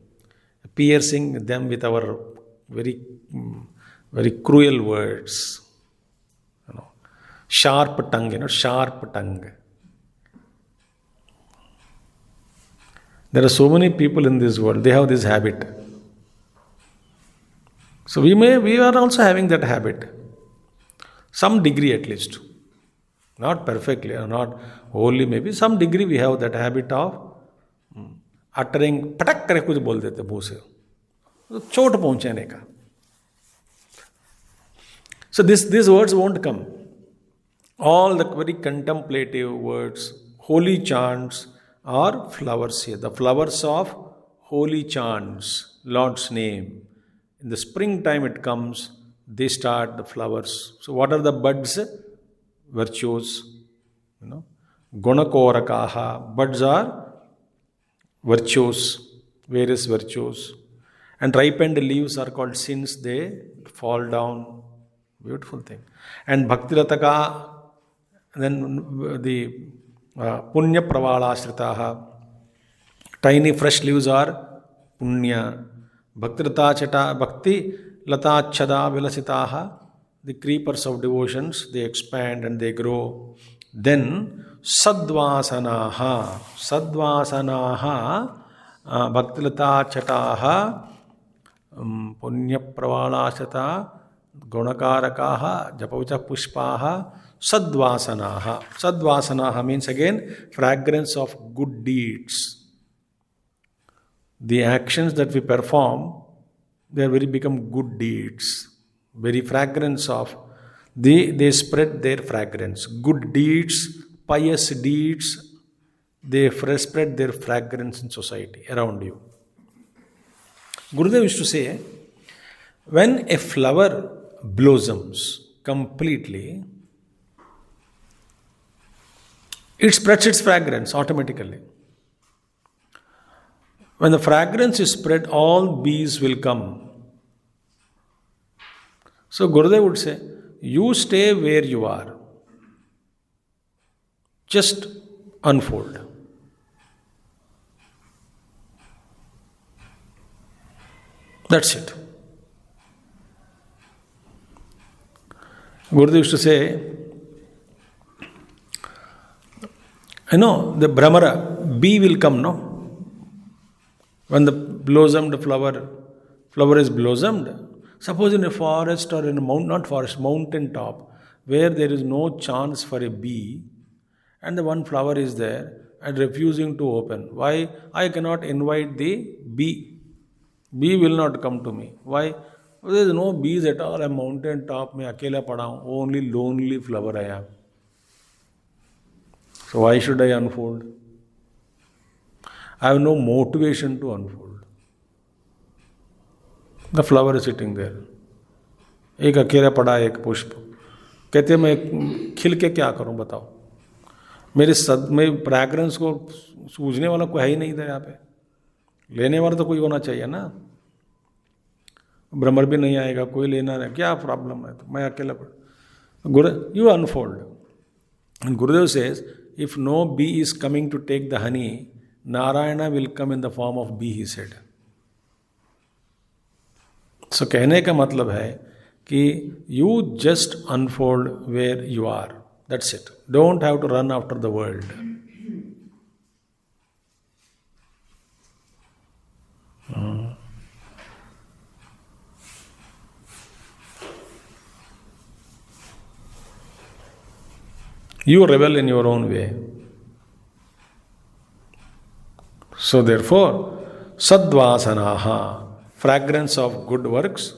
piercing them with our very cruel words, sharp tongue, sharp tongue. There are so many people in this world, they have this habit. So we are also having that habit. Some degree at least. Not perfectly, not wholly maybe. Some degree we have that habit of uttering, patak kare kuch bol dete muh se. Chot pahunchane ka. So these words won't come. All the very contemplative words, holy chants, are flowers here. The flowers of holy chants, Lord's name. In the springtime it comes, they start the flowers. So what are the buds? Virtues. Gunakorakaha. Buds are virtues, various virtues. And ripened leaves are called sins. They fall down. Beautiful thing. And Bhaktirataka, then the Punya Pravalashritah. Tiny fresh leaves are Punya. Bhaktirata Chata, Bhakti Lata Chada Vilasitaha. The creepers of devotions, they expand and they grow. Then Sadvasanaha. Sadvasanaha. Bhaktilata Chataha. Punya Pravalashritah. Gunakarakaha. Japavacha Pushpaha. Sadvasanaha. Sadvasanaha means again fragrance of good deeds. The actions that we perform, they very become good deeds. Very fragrance of, they spread their fragrance. Good deeds, pious deeds, they spread their fragrance in society around you. Gurudev used to say, when a flower blossoms completely, it spreads its fragrance automatically. When the fragrance is spread, all bees will come. So Gurudev would say, you stay where you are. Just unfold. That's it. Gurudev used to say, the Brahmara, bee will come, no? When the blossomed flower is blossomed, suppose in a forest or in a mountain top, where there is no chance for a bee, and the one flower is there and refusing to open. Why? I cannot invite the bee. Bee will not come to me. Why? There is no bees at all. A mountain top, mein akela pada hu. Only lonely flower I am. So why should I unfold? I have no motivation to unfold. The flower is sitting there. एक अकेला पड़ा है एक पुष्प. कहते मैं खिल के क्या करूं बताओ. मेरे फ्रैग्रेंस को सूझने वाला कोई है ही नहीं था यहाँ पे. लेने वाला तो कोई होना चाहिए ना. भ्रमर भी नहीं आएगा, कोई लेना नहीं. क्या प्रॉब्लम है? तो मैं अकेला पड़ा. You unfold. And Gurudev says, if no bee is coming to take the honey, Narayana will come in the form of bee, he said. So कहने का मतलब है कि you just unfold where you are. That's it. Don't have to run after the world. You revel in your own way. So therefore, sadvasanaha, fragrance of good works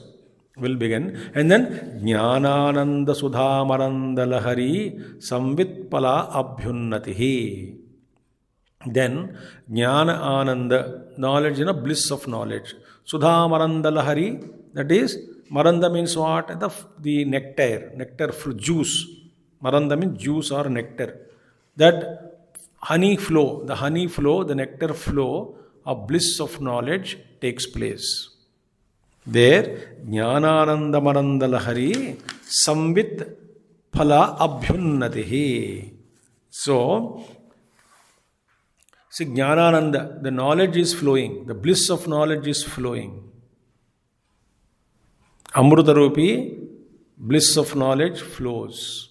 will begin. And then, jnanananda sudhamaranda lahari samvitpala abhyunnatihi. Then, jnana ananda, knowledge, bliss of knowledge. Sudhamaranda lahari, that is, maranda means what? The nectar, juice. Maranda means juice or nectar. That honey flow, the nectar flow of bliss of knowledge takes place. There, Jnanananda Maranda Lahari Samvit Phala Abhyunnatihi. So, see, Jnanananda, the knowledge is flowing, the bliss of knowledge is flowing. Amrutarupi, bliss of knowledge flows.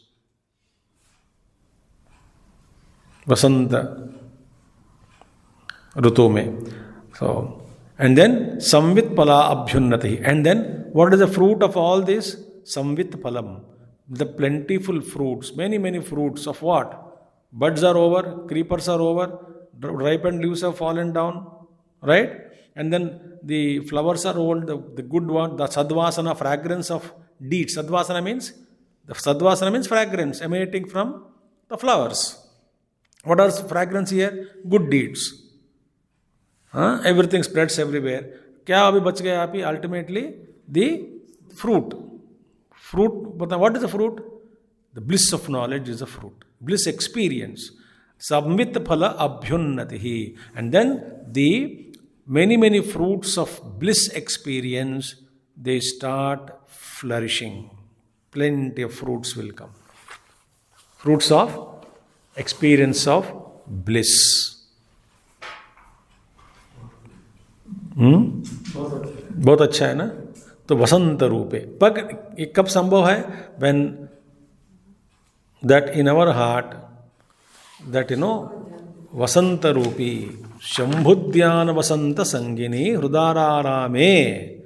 Vasanta Rutu mein. So, and then Samvit Pala Abhyunnati. And then what is the fruit of all this? Samvit Palam. The plentiful fruits, many fruits of what? Buds are over, creepers are over, ripened leaves have fallen down, right? And then the flowers are old, the good one, the sadvasana, fragrance of deeds. Sadvasana means fragrance emanating from the flowers. What are fragrance here? Good deeds. Everything spreads everywhere. क्या अभी बच गया आप ही? Ultimately, the fruit. What is the fruit? The bliss of knowledge is a fruit. Bliss experience. Samvit phala abhyunnatihi. And then the many fruits of bliss experience, they start flourishing. Plenty of fruits will come. Fruits of experience of bliss. बहुत अच्छा है ना. तो वसंत रूपे पर ये कब संभव है? when that in our heart, that वसंत रूपी शंभुद्यान वसंत संगिनी हृदारामे,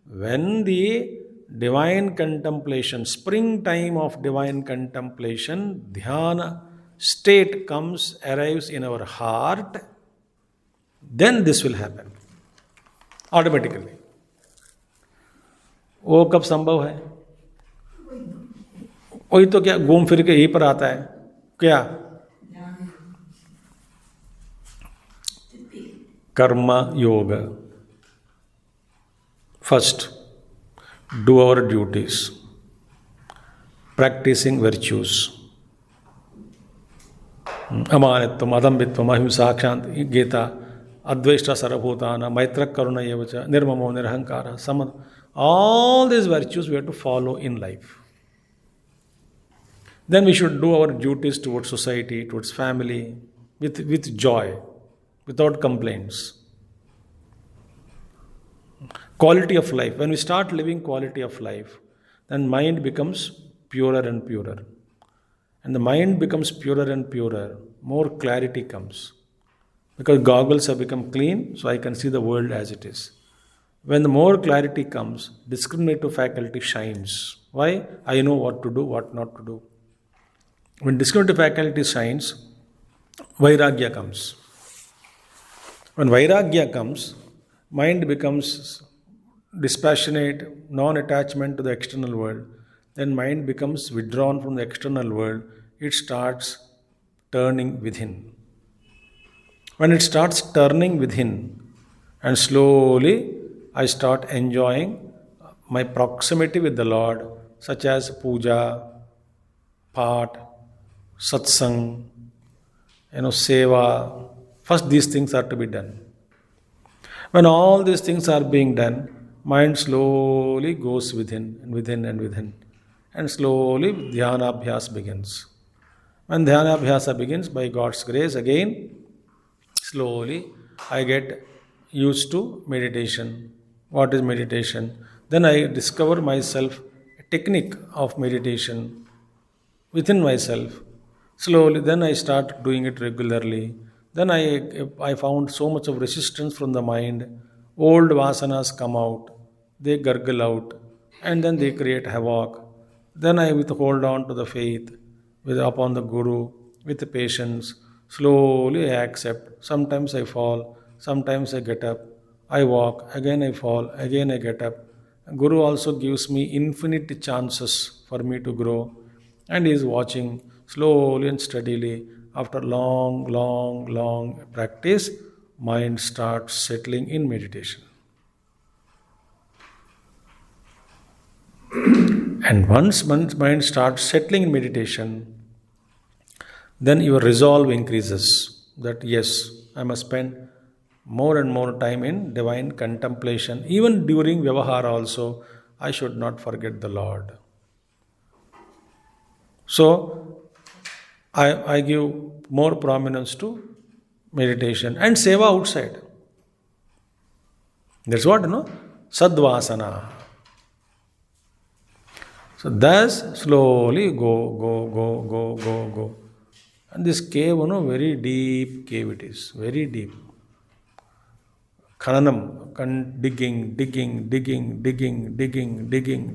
when the divine contemplation, springtime of divine contemplation, dhyana state arrives in our heart, then this will happen automatically. वो कब संभव है? वही तो क्या घूम फिर के यहीं पर आता है क्या? कर्म योग. First, do our duties, practicing virtues. अमानित्वम, अदम्भित्वम, अहिंसा, क्षांति, गीता, अद्वेष्टा सर्वभूतानां, मैत्र करुण एव च, निर्ममो निरहंकार, सम. All these virtues we have to follow in life. Then we should do our duties towards society, towards family, with joy, without complaints. Quality of life. When we start living quality of life, then mind becomes purer and purer. And the mind becomes purer and purer, more clarity comes. Because goggles have become clean, so I can see the world as it is. When the more clarity comes, discriminative faculty shines. Why? I know what to do, what not to do. When discriminative faculty shines, vairagya comes. When vairagya comes, mind becomes dispassionate, non-attachment to the external world. Then mind becomes withdrawn from the external world. It starts turning within. When it starts turning within, and slowly I start enjoying my proximity with the Lord, such as puja, part, satsang, seva. First, these things are to be done. When all these things are being done, mind slowly goes within and within and within. And slowly dhyana abhyas begins. When dhyana abhyasa begins, by God's grace, again, slowly I get used to meditation. What is meditation? Then I discover myself a technique of meditation within myself. Slowly, then I start doing it regularly. Then I found so much of resistance from the mind. Old vasanas come out, they gurgle out, and then they create havoc. Then I hold on to the faith upon the Guru with patience. Slowly I accept. Sometimes I fall, sometimes I get up. I walk, again I fall, again I get up. Guru also gives me infinite chances for me to grow. And he is watching slowly and steadily. After long practice, mind starts settling in meditation. And once mind starts settling in meditation, then your resolve increases. That yes, I must spend more and more time in divine contemplation. Even during Vyavahara also, I should not forget the Lord. So, I give more prominence to meditation and seva outside. That's what, sadvasana. So thus, slowly go. And this cave, very deep cave it is, very deep. Khananam,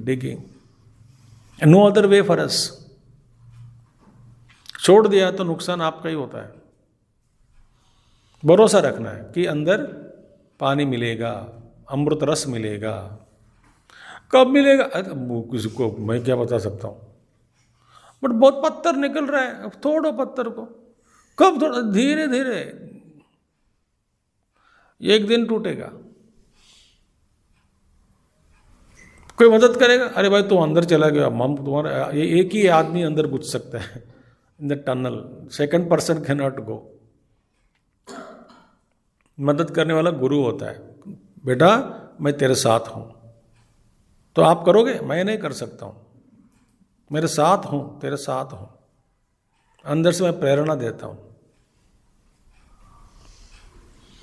digging. And no other way for us. छोड़ दिया तो नुकसान आपका ही होता है. भरोसा रखना है कि अंदर पानी मिलेगा, अमृत रस मिलेगा. कब मिलेगा किसी को मैं क्या बता सकता हूँ. बट बहुत पत्थर निकल रहा है, तोड़ो पत्थर को. कब थोड़ा धीरे धीरे, एक दिन टूटेगा. कोई मदद करेगा, अरे भाई तू अंदर चला गया, हम तुम्हारा एक ही आदमी अंदर घुस सकता है in the tunnel. Second person cannot go. मदद करने वाला गुरु होता है. बेटा मैं तेरे साथ हूं, तो आप करोगे? मैं नहीं कर सकता हूं. मेरे साथ हूं, तेरे साथ हूं. अंदर से मैं प्रेरणा देता हूं.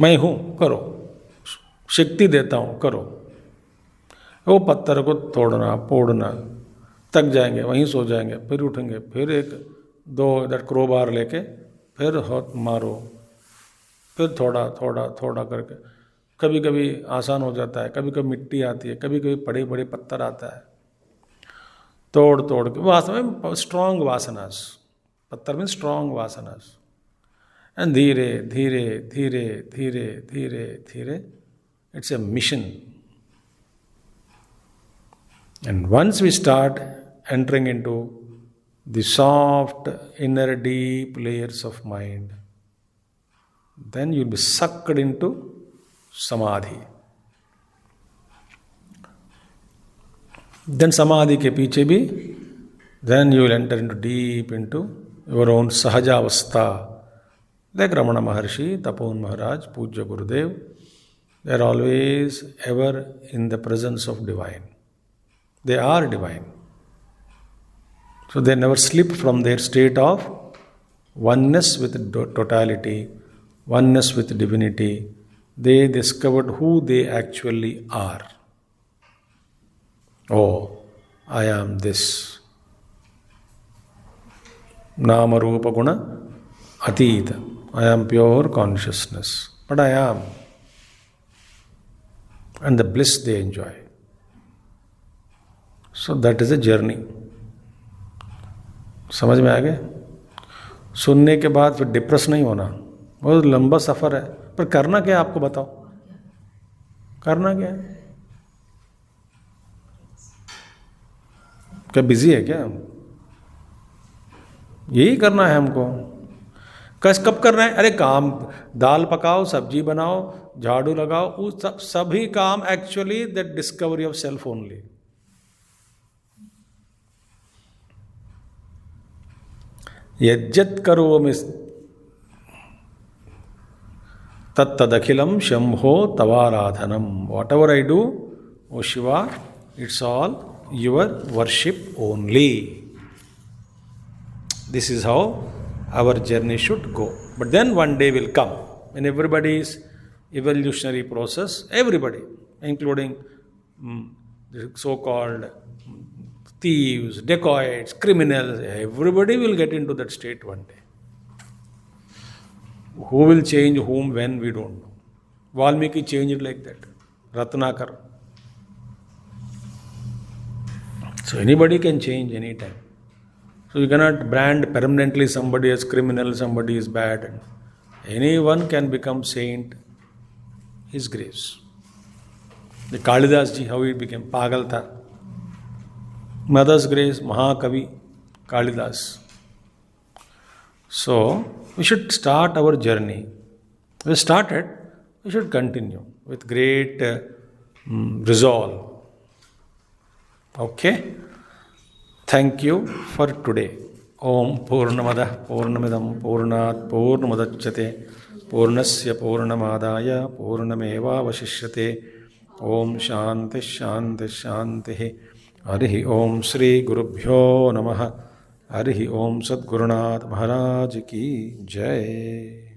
मैं हूं, करो. शक्ति देता हूं, करो. वो पत्थर को तोड़ना, फोड़ना, थक जाएंगे, वहीं सो जाएंगे, फिर उठेंगे, फिर एक दो क्रोबार लेके फिर हाथ मारो, फिर थोड़ा करके. कभी कभी आसान हो जाता है, कभी कभी मिट्टी आती है, कभी कभी बड़े पत्थर आता है. तोड़ के वासना में स्ट्रांग वासनास. पत्थर में स्ट्रांग वासनास. एंड धीरे it's a mission. And once we start entering into the soft inner deep layers of mind, then you'll be sucked into samadhi. Then samadhi ke piche bhi, then you will enter deep into your own sahajavastha, like Ramana Maharshi, Tapon Maharaj, Pujya Gurudev. They are always ever in the presence of divine. They are divine. So they never slip from their state of oneness with totality, oneness with divinity. They discovered who they actually are. Oh, I am this. Nama Rupa Guna Atita. I am pure consciousness. But I am. And the bliss they enjoy. So that is a journey. समझ में आ गए? सुनने के बाद फिर depress नहीं होना, बहुत लंबा सफ़र है, पर करना क्या है आपको बताओ, करना क्या है? क्या बिजी है क्या? यही करना है हमको. कब करना है? अरे काम, दाल पकाओ, सब्जी बनाओ, झाड़ू लगाओ, उस सभी काम actually that discovery of self only. यज्जत करोमि तत्तदखिलम शंभो तवाराधनम. Whatever I do, O Shiva, it's all your worship only. This is how our journey should go. But then one day will come when everybody's evolutionary process, everybody, including the so-called thieves, dacoits, criminals, everybody will get into that state one day. Who will change whom, when, we don't know. Valmiki changed like that. Ratnakar. So anybody can change anytime. So you cannot brand permanently somebody as criminal, somebody is bad. Anyone can become saint. His grace. The Kalidas ji, how he became Pagal tha. Mother's grace, Mahakavi, Kalidas. So we should start our journey. We started, we should continue with great resolve. Okay? Thank you for today. Om Purnamada Purnamidam Purnat Purnamadachyate Purnasya Purnamadaya Purnameva Vashishyate. Om Shanti Shanti Shanti. Harihi Om Shri Gurubhyo Namaha. Harihi Om Sadgurunath Maharaj Ki Jai.